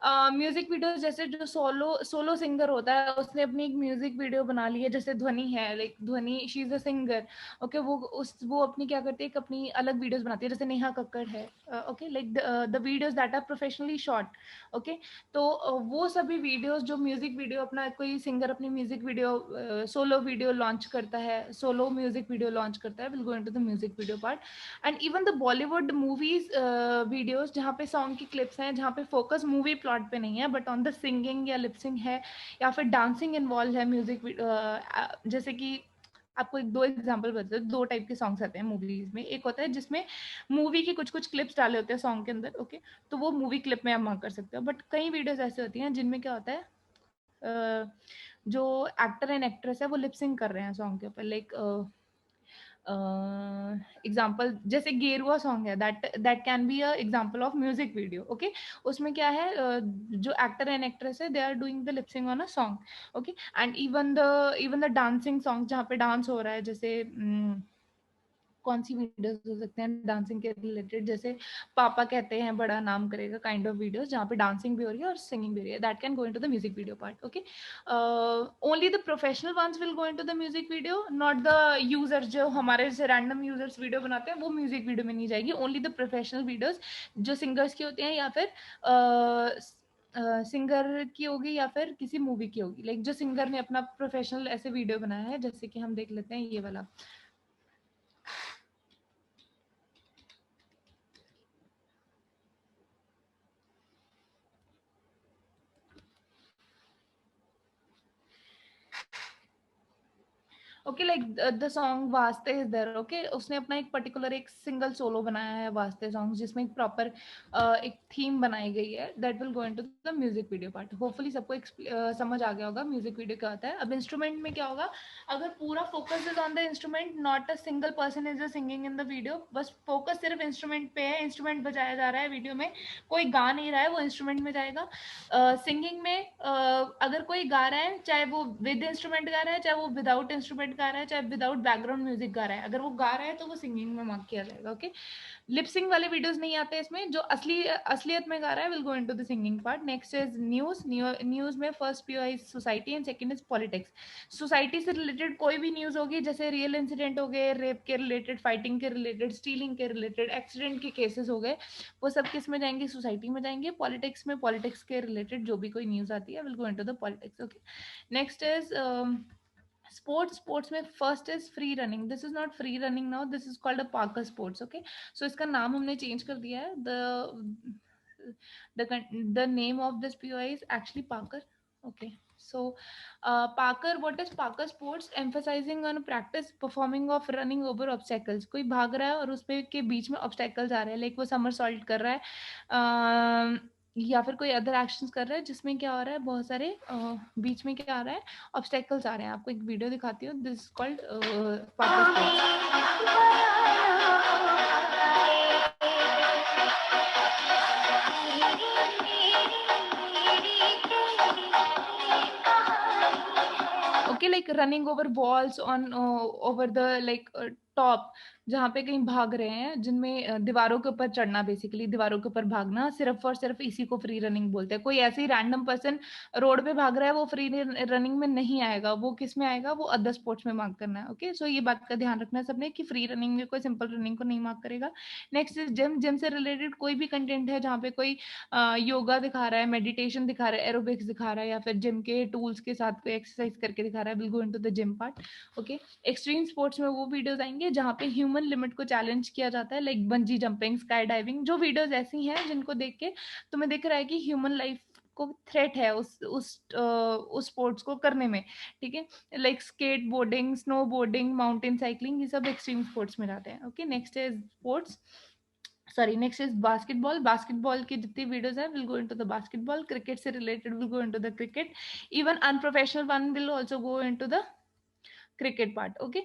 B: म्यूजिक वीडियोस जैसे जो सोलो सिंगर होता है, उसने अपनी एक म्यूजिक वीडियो बना ली है, जैसे ध्वनि है, लाइक ध्वनि she is a singer, okay, वो अपनी क्या करती है, एक अपनी अलग वीडियोस बनाती है, जैसे नेहा कक्कड़ है, okay, like the videos that are professionally shot, okay. तो वो सभी वीडियोस जो म्यूजिक वीडियो, अपना कोई सिंगर अपनी music video solo video launch करता है, सोलो म्यूजिक वीडियो लॉन्च करता है, will go into the music video part. And even the Bollywood movies videos जहाँ पे सॉन्ग की क्लिप्स हैं, जहाँ पे फोकस मूवी प्लॉट पे नहीं है बट ऑन द सिंगिंग या लिपसिंग है, या फिर डांसिंग इन्वॉल्व है म्यूजिक, जैसे कि आपको एक दो एग्जांपल बताते हैं, दो टाइप के सॉन्ग्स आते हैं मूवीज में। एक होता है जिसमें मूवी की कुछ कुछ क्लिप्स डाले होते हैं सॉन्ग के अंदर, ओके, तो वो मूवी क्लिप में आप मार्क कर सकते हो। बट कई वीडियोस ऐसे होती हैं जिनमें क्या होता है, जो एक्टर एंड एक्ट्रेस है वो लिपसिंग कर रहे हैं सॉन्ग के ऊपर, लाइक एग्जाम्पल जैसे गेरुआ सॉन्ग है, that can be a example of music video, okay. उसमें क्या है, जो एक्टर एंड एक्ट्रेस है, they are doing the lipsyncing on a song, okay. And even the dancing song जहाँ पे डांस हो रहा है, जैसे कौन सी वीडियोस हो सकते हैं डांसिंग के रिलेटेड, जैसे पापा कहते हैं बड़ा नाम करेगा काइंड ऑफ वीडियोस, जहाँ पे डांसिंग भी हो रही है और सिंगिंग भी हो रही है, that can go into the music video part, okay. Only the professional ones will go into the music video, not the users, जो हमारे जैसे रैंडम यूजर्स वीडियो बनाते हैं वो म्यूजिक वीडियो में नहीं जाएगी। ओनली द प्रोफेशनल वीडियोस जो सिंगर्स की होती हैं, या फिर सिंगर की होगी, या फिर किसी मूवी की होगी, लाइक जो सिंगर ने अपना प्रोफेशनल ऐसे वीडियो बनाया है, जैसे कि हम देख लेते हैं ये वाला। ओके, लाइक द सॉन्ग वास्ते इज देयर, ओके, उसने अपना एक पर्टिकुलर एक सिंगल सोलो बनाया है वास्ते सॉन्ग, जिसमें एक प्रॉपर एक थीम बनाई गई है, that will go into the music video part. Hopefully सबको समझ आ गया होगा म्यूजिक वीडियो क्या होता है। अब इंस्ट्रूमेंट में क्या होगा, अगर पूरा focus is on the instrument, not a single person is singing in the video, बस फोकस सिर्फ इंस्ट्रूमेंट पे है, इंस्ट्रूमेंट बजाया जा रहा है वीडियो में, कोई गा नहीं रहा है, वो इंस्ट्रूमेंट में जाएगा। सिंगिंग में अगर कोई गा रहा है, चाहे वो विद इंस्ट्रूमेंट गा रहा है, चाहे वो विदाउट इंस्ट्रूमेंट गा रहा है, चाहे विदाउट बैकग्राउंड म्यूजिक गा रहा है, अगर वो गा रहा है तो वो सिंगिंग में मार्क किया जाएगा, ओके। लिपसिंग वाले वीडियोस नहीं आते इसमें, जो असलियत में गा रहा है will go into the singing part. Next is news में first PO is society and second is politics. Society से रिलेटेड कोई भी न्यूज होगी, जैसे रियल इंसिडेंट हो गए, रेप के रिलेटेड, फाइटिंग के रिलेटेड, स्टीलिंग के रिलेटेड, एक्सीडेंट के केसेस हो गए, वो सब किस में जाएंगे, सोसाइटी में जाएंगे। पॉलिटिक्स में पॉलिटिक्स के रिलेटेड जो भी कोई न्यूज आती है will go into the politics, okay. Next is sports में first is free running, this is not free running now, this is called a parkour sports, okay. So इसका नाम हमने चेंज कर दिया है, the name of this POI is actually Parker, okay. So Parker, what is Parker sports, emphasizing on practice performing of running over obstacles, कोई भाग रहा है और उसपे के बीच में obstacles आ रहे हैं, लाइक वो somersault कर रहा है, या फिर कोई अदर एक्शंस कर रहा है जिसमें क्या हो रहा है, बहुत सारे बीच में क्या आ रहा है, ऑब्स्टेकल्स आ रहे हैं। आपको एक वीडियो दिखाती हूँ, this is called Parker sports. Okay, like running over walls on over the like top, जहाँ पे कहीं भाग रहे हैं, जिनमें दीवारों के ऊपर चढ़ना, बेसिकली दीवारों के ऊपर भागना, सिर्फ और सिर्फ इसी को फ्री रनिंग बोलते हैं। कोई ऐसे ही रैंडम पर्सन रोड पे भाग रहा है, वो फ्री रनिंग में नहीं आएगा, वो किस में आएगा, वो अदर स्पोर्ट्स में मार्क करना है, ओके। सो ये बात का ध्यान रखना है सबने कि फ्री रनिंग में कोई सिंपल रनिंग को नहीं मार्क करेगा। नेक्स्ट इज जिम से रिलेटेड कोई भी कंटेंट है जहाँ पे कोई योगा दिखा रहा है, मेडिटेशन दिखा रहा है, एरोबिक्स दिखा रहा है, या फिर जिम के टूल्स के साथ कोई एक्सरसाइज करके दिखा रहा है, will go into the gym part, okay. Extreme sports में वो वीडियोस आएंगे जहाँ पे ह्यूमन लिमिट को चैलेंज किया जाता है, like bungee jumping, sky diving, जो वीडियोस ऐसी हैं जिनको देख के तुम्हें दिख रहा है कि ह्यूमन लाइफ को थ्रेट है उस स्पोर्ट्स को करने में, ठीक है। Like skateboarding, snowboarding, mountain cycling, ये सब एक्सट्रीम स्पोर्ट्स में जाते हैं, okay. Next is next is basketball की जितनी वीडियोस हैं will go into the basketball. Cricket से related will go into the cricket, even unprofessional one will also go into the cricket part, okay.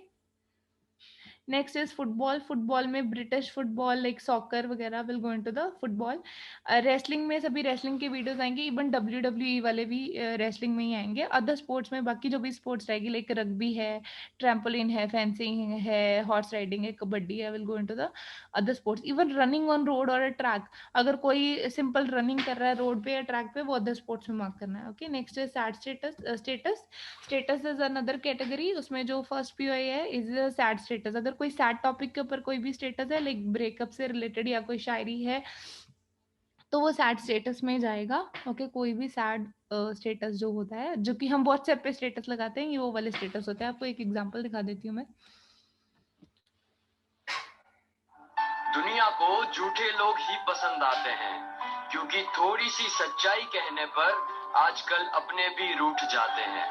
B: Next is football. Football में British football like soccer वगैरह will go into the football. Wrestling में सभी wrestling के videos आएंगे, even WWE वाले भी wrestling में ही आएंगे. अदर स्पोर्ट्स में बाकी जो भी स्पोर्ट्स रहेगी लाइक रग्बी है, ट्रैम्पोलिन है, फेंसिंग है, हॉर्स राइडिंग है, कबड्डी है, will go into the other sports. Even running on road और ट्रैक, अगर कोई सिंपल रनिंग कर रहा है रोड पे या ट्रैक पे, वो अदर स्पोर्ट्स में मार्क करना है. Okay, next is sad status. Status is another category. उसमें जो फर्स्ट POI है इज सैड स्टेटस. अगर कोई सैड टॉपिक के ऊपर कोई भी स्टेटस है लाइक ब्रेकअप से रिलेटेड या कोई शायरी है तो वो सैड स्टेटस में जाएगा. ओके, कोई भी सैड स्टेटस जो होता है, जो कि हम व्हाट्सएप पे स्टेटस लगाते हैं, ये वो वाले स्टेटस होते हैं. आपको एक एग्जांपल दिखा देती हूँ मैं.
J: दुनिया को झूठे लोग ही पसंद आते हैं, क्योंकि थोड़ी सी सच्चाई कहने पर आजकल अपने भी रूठ जाते हैं.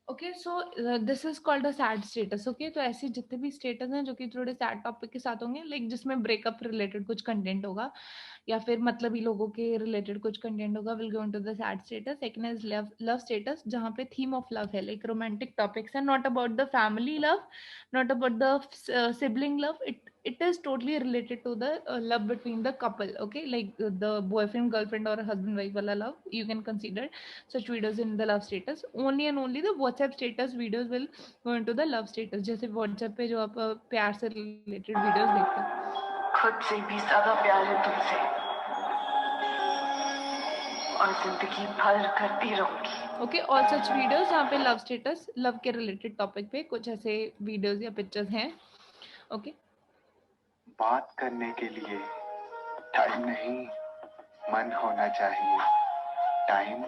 B: Okay, so this is called a sad status. Okay, तो ऐसे जितने भी स्टेटस हैं जो कि थोड़े सैड टॉपिक के साथ होंगे, लाइक जिसमें ब्रेकअप रिलेटेड कुछ कंटेंट होगा या फिर मतलबी लोगों के रिलेटेड कुछ कंटेंट होगा, will go into the sad status. Second is love status, जहाँ पे थीम ऑफ लव है, लाइक रोमांटिक टॉपिक्स है, not about the family love, not about the sibling love. It is totally related to the love between the couple. Okay, like the boyfriend girlfriend or husband wife wala love, you can consider such videos in the love status. Only and only the WhatsApp status videos will go into the love status. जैसे WhatsApp पे जो आप प्यार से related videos देखते हैं.
F: खुद से भी ज्यादा प्यार है तुमसे और जिंदगी भर करती रहूंगी.
B: ओके, ऑल सच वीडियोस जहाँ पे लव स्टेटस, लव के रिलेटेड टॉपिक पे कुछ ऐसे वीडियोस या पिक्चर्स हैं. ओके,
G: बात करने के लिए टाइम नहीं, मन होना चाहिए. टाइम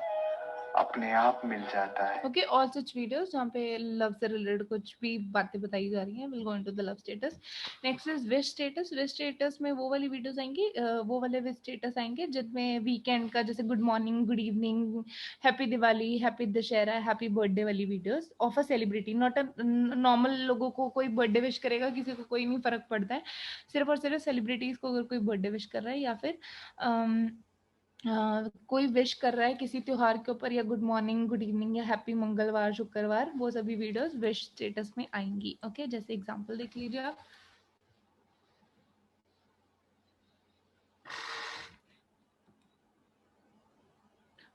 G: अपने आप मिल जाता है.
B: ओके, ऑल सच वीडियोस जहाँ पे लव से रिलेटेड कुछ भी बातें बताई जा रही हैं, will go into the love status. Next is wish status. Wish status में वो वाली वीडियोस आएंगी, वो वाले विश स्टेटस आएंगे जिनमें वीकेंड का, जैसे good morning, good evening, happy Diwali, happy Dussehra, happy birthday वाली videos of a celebrity. Not a normal लोगों को कोई बर्थडे विश करेगा, किसी को कोई नहीं फर्क पड़ता है. सिर्फ और सिर्फ सेलिब्रिटीज को अगर कोई बर्थडे विश कर रहा है या फिर कोई विश कर रहा है किसी त्योहार के ऊपर, या गुड मॉर्निंग, गुड इवनिंग, या हैप्पी मंगलवार, शुक्रवार, वो सभी वीडियोस विश स्टेटस में आएंगी. ओके, जैसे एग्जांपल देख लीजिए आप.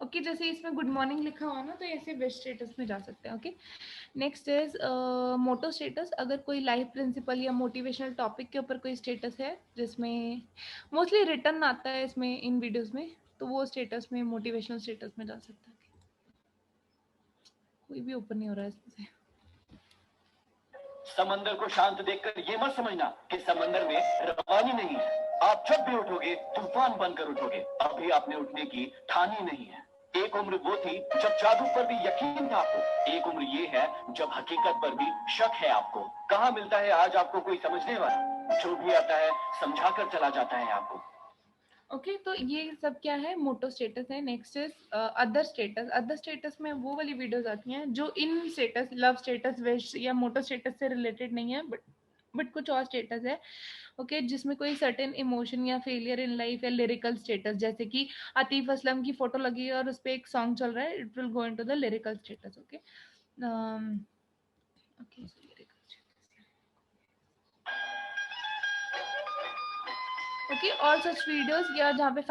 B: ओके, जैसे इसमें गुड मॉर्निंग लिखा हुआ ना, तो ऐसे विश स्टेटस में जा सकते हैं. Okay, next is motto status. अगर कोई लाइफ प्रिंसिपल या मोटिवेशनल टॉपिक के ऊपर कोई स्टेटस है जिसमें मोस्टली रिटर्न आता है इसमें इन वीडियोस में, तो वो स्टेटस में मोटिवेशनल स्टेटस में जा सकता है. कोई भी ओपन नहीं हो रहा है इसमें से.
K: समंदर को शांत देखकर ये मत समझना कि समंदर में रवानी नहीं है. आप जब भी उठोगे तूफान बनकर उठोगे. अभी आपने उठने की ठानी नहीं है. एक उम्र वो थी जब जादू पर भी यकीन था आपको. एक उम्र ये है जब हकीकत पर भी शक है आपको. कहाँ मिलता है आज आपको कोई समझने वाला. जो भी आता है समझा कर चला जाता है आपको.
B: ओके, तो ये सब क्या है, मोटो स्टेटस है. Next is other status. Other status में वो वाली वीडियोस आती हैं जो in status, love status, wish या मोटो स्टेटस से रिलेटेड नहीं है, बट कुछ और स्टेटस है. ओके, जिसमें कोई सर्टेन इमोशन या फेलियर इन लाइफ या लिरिकल स्टेटस, जैसे कि आतिफ असलम की फोटो लगी है और उस पर एक सॉन्ग चल रहा है, it will go into the lyrical status. Okay, okay, okay, all such videos या जहाँ पे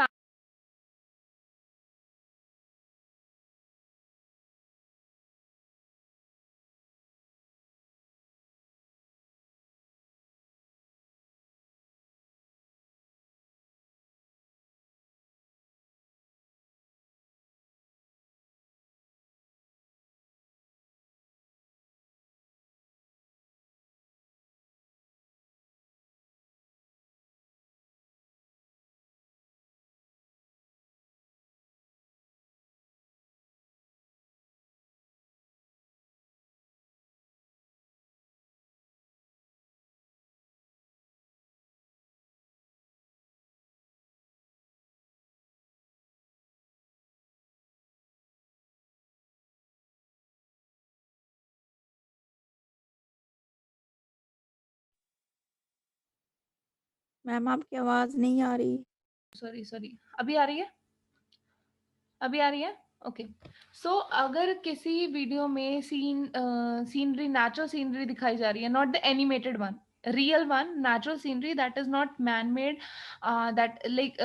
H: मैम आपकी आवाज नहीं आ रही.
B: सॉरी, अभी आ रही है? अभी आ रही है? ओके सो अगर किसी वीडियो में सीनरी नेचुरल सीनरी दिखाई जा रही है, not the animated one, real one, natural scenery that is not man made, that like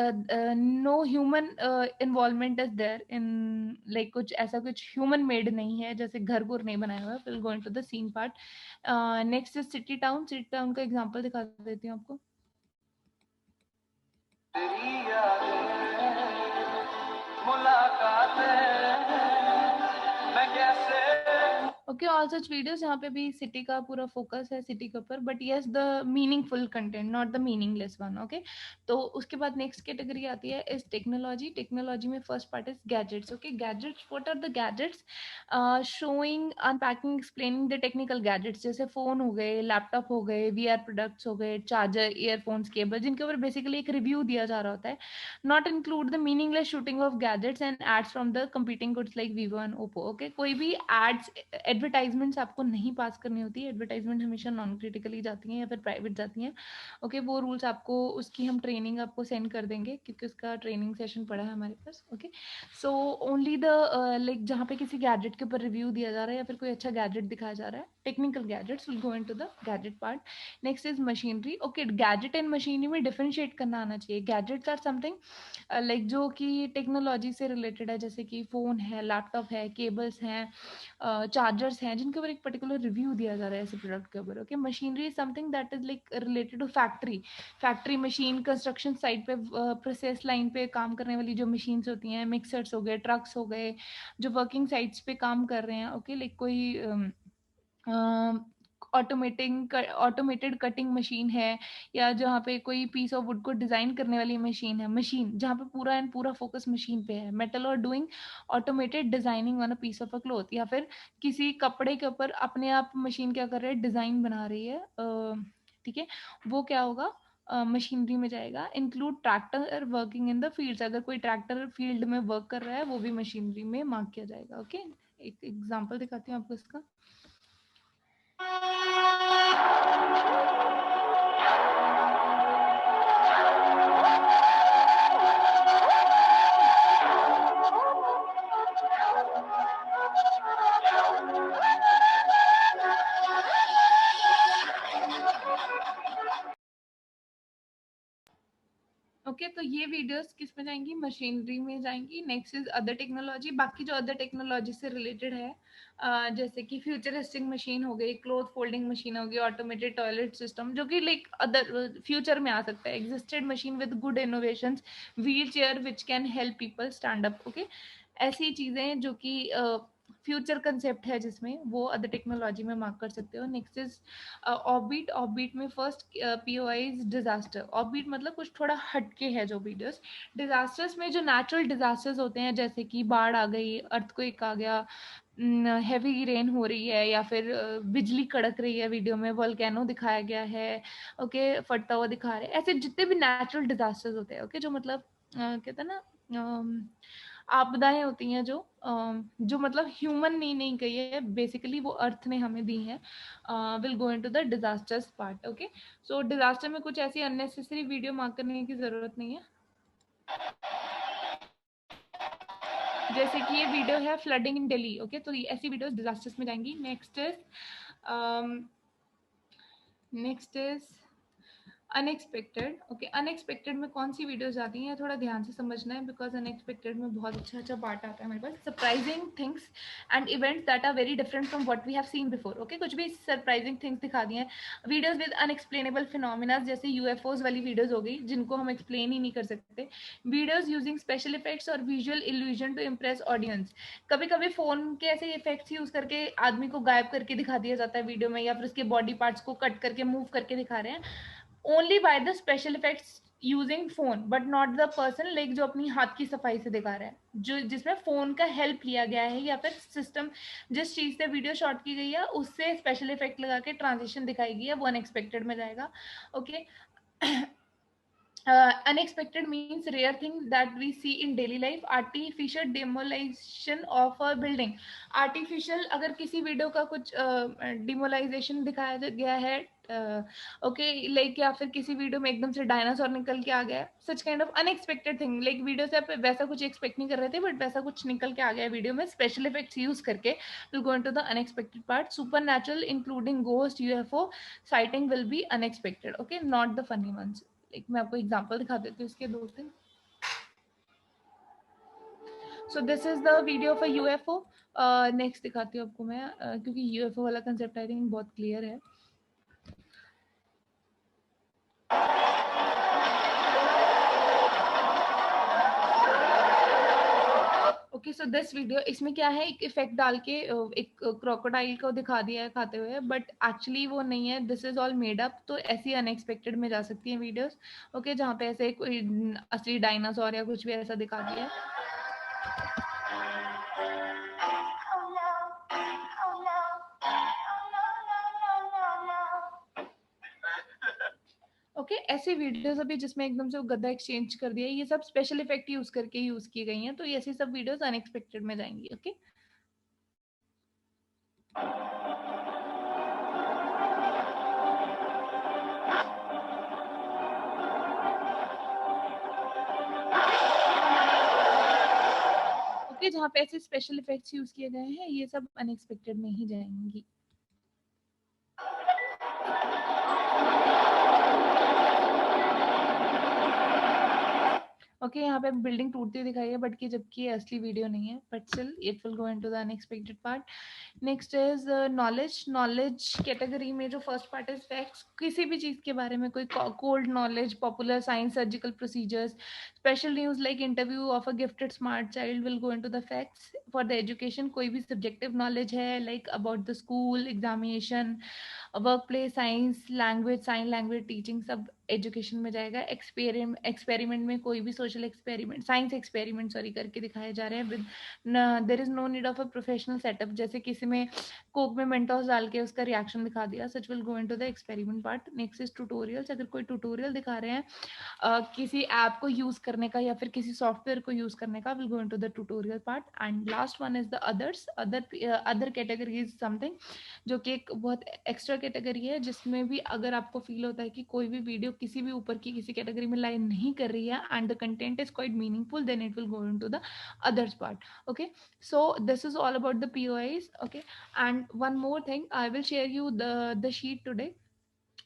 B: no human involvement is there in, like कुछ ऐसा कुछ human made नहीं है, जैसे घर घुर नहीं बनाया हुआ है. we'll go into the scene part. Next is city town. city town का एग्जांपल दिखा देती हूँ आपको. Okay, all such videos यहाँ पे भी सिटी का पूरा फोकस है सिटी के ऊपर, but yes the meaningful content, not the meaningless one. Okay, तो उसके बाद नेक्स्ट कैटेगरी आती है इस टेक्नोलॉजी. टेक्नोलॉजी में first part is gadgets. Okay, gadgets, what are the gadgets? Showing, unpacking, explaining the technical gadgets, जैसे phone हो गए, laptop हो गए, वीआर प्रोडक्ट्स हो गए, चार्जर, ईयरफोन्स, केबल, जिनके ऊपर बेसिकली एक रिव्यू दिया जा रहा होता है. Not include the meaningless shooting of gadgets and ads from the competing goods like Vivo and Oppo. Okay, कोई भी एड्स, एडवर्टाइजमेंट्स आपको नहीं पास करनी होती है. एडवर्टाइजमेंट हमेशा नॉन क्रिटिकली जाती हैं या फिर प्राइवेट जाती हैं. ओके, वो रूल्स आपको, उसकी हम ट्रेनिंग आपको सेंड कर देंगे क्योंकि उसका ट्रेनिंग सेशन पड़ा है हमारे पास. Okay, so only the like जहाँ पे किसी गैजेट के ऊपर रिव्यू दिया जा रहा है या फिर कोई अच्छा गैजेट दिखाया जा रहा है, technical gadgets, will go into the gadget part. Next is machinery. Okay, gadget and machinery में डिफरेंशिएट करना आना चाहिए. गैजेट्स आर समथिंग लाइक जो कि टेक्नोलॉजी से रिलेटेड है, जैसे कि फोन है, लैपटॉप है, केबल्स हैं, चार्जर्स हैं, जिनके ऊपर एक पर्टिकुलर रिव्यू दिया जा रहा है ऐसे प्रोडक्ट के ऊपर. Okay, machinery is something that is like related to factory machine, construction site पे, प्रोसेस लाइन पे काम करने वाली जो मशीन्स होती हैं, मिक्सर्स हो गए, ट्रक्स हो गए, जो वर्किंग साइट्स पे काम कर रहे हैं. ओके, लाइक कोई ऑटोमेटेड कटिंग मशीन है, या जहाँ पे कोई पीस ऑफ वुड को डिजाइन करने वाली मशीन है, मशीन जहाँ पे पूरा एंड पूरा फोकस मशीन पे है. मेटल और doing automated designing on a piece of a cloth, या फिर किसी कपड़े के ऊपर अपने आप मशीन क्या कर रही है, डिजाइन बना रही है. ठीक है, वो क्या होगा, मशीनरी में जाएगा. Include tractor working in the fields, अगर कोई ट्रैक्टर फील्ड में वर्क कर रहा है वो भी मशीनरी में मार्क किया जाएगा. ओके, एक एग्जांपल दिखाती हूँ आपको इसका. ओके, तो ये वीडियोस किस में जाएंगी, मशीनरी में जाएंगी. Next is other technology. बाकी जो अदर टेक्नोलॉजी से रिलेटेड है, जैसे कि फ्यूचरिस्टिक मशीन हो गई, क्लोथ फोल्डिंग मशीन हो गई, ऑटोमेटेड टॉयलेट सिस्टम, जो कि लाइक अदर फ्यूचर में आ सकता है. Existed machine with good innovations, wheel chair which can help people stand up. Okay, ऐसी चीजें जो कि फ्यूचर कंसेप्ट है जिसमें, वो अदर टेक्नोलॉजी में मार्क कर सकते हो. Next is offbeat. ऑफबीट में first POI is disaster. Offbeat मतलब कुछ थोड़ा हटके है जो वीडियोस. डिजास्टर्स में जो नेचुरल डिजास्टर्स होते हैं, जैसे कि बाढ़ आ गई, अर्थक्वेक आ गया, हैवी रेन हो रही है, या फिर बिजली कड़क रही है वीडियो में, वोल्केनो दिखाया गया है, ओके, फटता हुआ दिखा रहे हैं, ऐसे जितने भी नेचुरल डिजास्टर्स होते हैं. ओके, जो मतलब कहते हैं ना आपदाएं होती हैं, जो मतलब ह्यूमन ने नहीं कही है, बेसिकली वो अर्थ ने हमें दी है. Will go into the disasters part. Okay, so disaster में कुछ ऐसी अननेसेसरी वीडियो मार्क करने की जरूरत नहीं है. जैसे कि ये वीडियो है फ्लडिंग इन दिल्ली. ओके, तो ऐसी वीडियोस डिजास्टर्स में जाएंगी. Next is unexpected. Okay, unexpected में कौन सी वीडियोस आती हैं, थोड़ा ध्यान से समझना है, बिकॉज अनएक्सपेक्टेड में बहुत अच्छा पार्ट आता है हमारे पास. Surprising things and events that are very different from what we have seen before. Okay, कुछ भी सरप्राइजिंग थिंग्स दिखा दी हैं. वीडियोज विद अनएक्सप्लेनेबल फिनोमिना, जैसे यूएफओज वाली वीडियोज हो गई, जिनको हम एक्सप्लेन ही नहीं कर सकते. वीडियोज यूजिंग स्पेशल इफेक्ट्स और visual illusion to impress audience. कभी कभी फोन के ऐसे इफेक्ट्स यूज करके आदमी को गायब करके दिखा दिया जाता है वीडियो में, या फिर उसके बॉडी पार्ट्स को कट करके मूव करके दिखा रहे हैं. only by the special effects using phone but not the person, like जो अपनी हाथ की सफाई से दिखा रहा है, जो जिसमें फोन का हेल्प लिया गया है, या फिर सिस्टम जिस चीज से वीडियो शॉट की गई है उससे स्पेशल इफेक्ट लगा के ट्रांजिशन दिखाई गई है, वो अनएक्सपेक्टेड में जाएगा. Okay, unexpected means rare thing that we see in daily life. Artificial demolition of a building. Artificial, अगर किसी वीडियो का कुछ डिमोलाइजेशन दिखाया गया है ओके लाइक या फिर किसी वीडियो में एकदम से डायनासोर निकल के आ गया, सच kind of unexpected thing, like video से आप वैसा कुछ एक्सपेक्ट नहीं कर रहे थे बट वैसा कुछ निकल के आ गया वीडियो में, स्पेशल इफेक्ट्स यूज करके will go into the unexpected part. Supernatural including ghost, UFO sighting will be unexpected. Okay, not the funny ones. Like मैं आपको एग्जांपल दिखा देती हूँ इसके 2-3. So this is the video for UFO. Next दिखाती हूँ आपको मैं, क्योंकि यूएफओ वाला कंसेप्ट आई थिंक बहुत क्लियर है. ओके, सो दिस वीडियो, इसमें क्या है, एक इफेक्ट डाल के एक क्रोकोडाइल को दिखा दिया है खाते हुए, बट एक्चुअली वो नहीं है, this is all made up. तो ऐसी अनएक्सपेक्टेड में जा सकती है वीडियोस. ओके, जहाँ पे ऐसे कोई असली डायनासोर या कुछ भी ऐसा दिखा दिया है. ओके, ऐसे वीडियोस अभी जिसमें एकदम से वो गद्दा एक्सचेंज कर दिया है, ये सब स्पेशल इफेक्ट यूज करके यूज की गई हैं. तो ऐसी सब वीडियोस अनएक्सपेक्टेड में जाएंगी. ओके, ओके, जहाँ पे ऐसे स्पेशल इफेक्ट्स यूज किए गए हैं, ये सब अनएक्सपेक्टेड में ही जाएंगी. ओके, यहाँ पे बिल्डिंग टूटती हुई दिखाई है बट कि जबकि ये असली वीडियो नहीं है, but still it will go into the unexpected part. Next is knowledge. Knowledge category में जो फर्स्ट पार्ट इज फैक्ट्स, किसी भी चीज के बारे में कोई cold knowledge, popular science, surgical procedures, special news like interview of a gifted smart child will go into the facts. For the education, कोई भी सब्जेक्टिव नॉलेज है like about the school, examination, work place, science, language, sign language teaching, सब education में जाएगा. Experiment में कोई भी social experiment, science experiment sorry करके दिखाए जा रहे हैं with there is no need of a professional setup. जैसे किसी में कोक में मेंटोस डाल के उसका रिएक्शन दिखा दिया, such will go into the experiment part. Next is tutorials. अगर कोई ट्यूटोरियल दिखा रहे हैं किसी ऐप को यूज करने का या फिर किसी सॉफ्टवेयर को यूज करने का, will go into the tutorial part. And last one is the others. Other category is something जो कि एक बहुत एक्स्ट्रा कैटेगरी है, जिसमें भी अगर आपको फील होता है कि कोई भी वीडियो किसी भी ऊपर की किसी कैटेगरी में लाइन नहीं कर रही है and the content is quite meaningful, then it will go into the others part. Okay, so this is all about the POIs. Okay, and one more thing, I will share you the sheet today.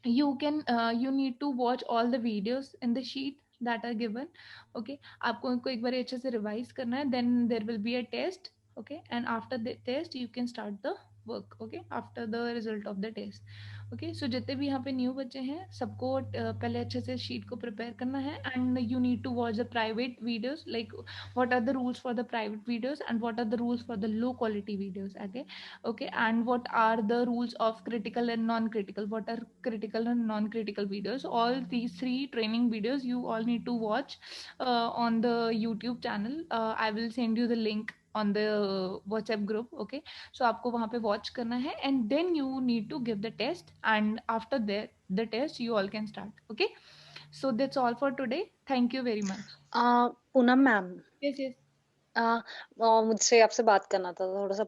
B: You can you need to watch all the videos in the sheet that are given. Okay, आपको इनको एक बार अच्छे से revise करना है. then there will be a test. Okay, and after the test you can start the work. Okay, after the result of the test. Okay, so जितने भी यहाँ पे न्यू बच्चे हैं सबको पहले अच्छे से शीट को प्रिपेयर करना है. And you need to watch the private videos, like what are the rules for the private videos and what are the rules for the low quality videos. Okay, and what are the rules of critical and non critical, what are critical and non critical videos. All these 3 training videos you all need to watch on the YouTube channel. I will send you the link on the WhatsApp group. Okay, so आपको वहाँ पे watch करना है and then you need to give the test, and after the test you all can start. Okay, so that's all for today. Thank you very much.
I: Poonam ma'am,
B: Yes, yes.
I: मुझसे आपसे बात करना था थोड़ा सा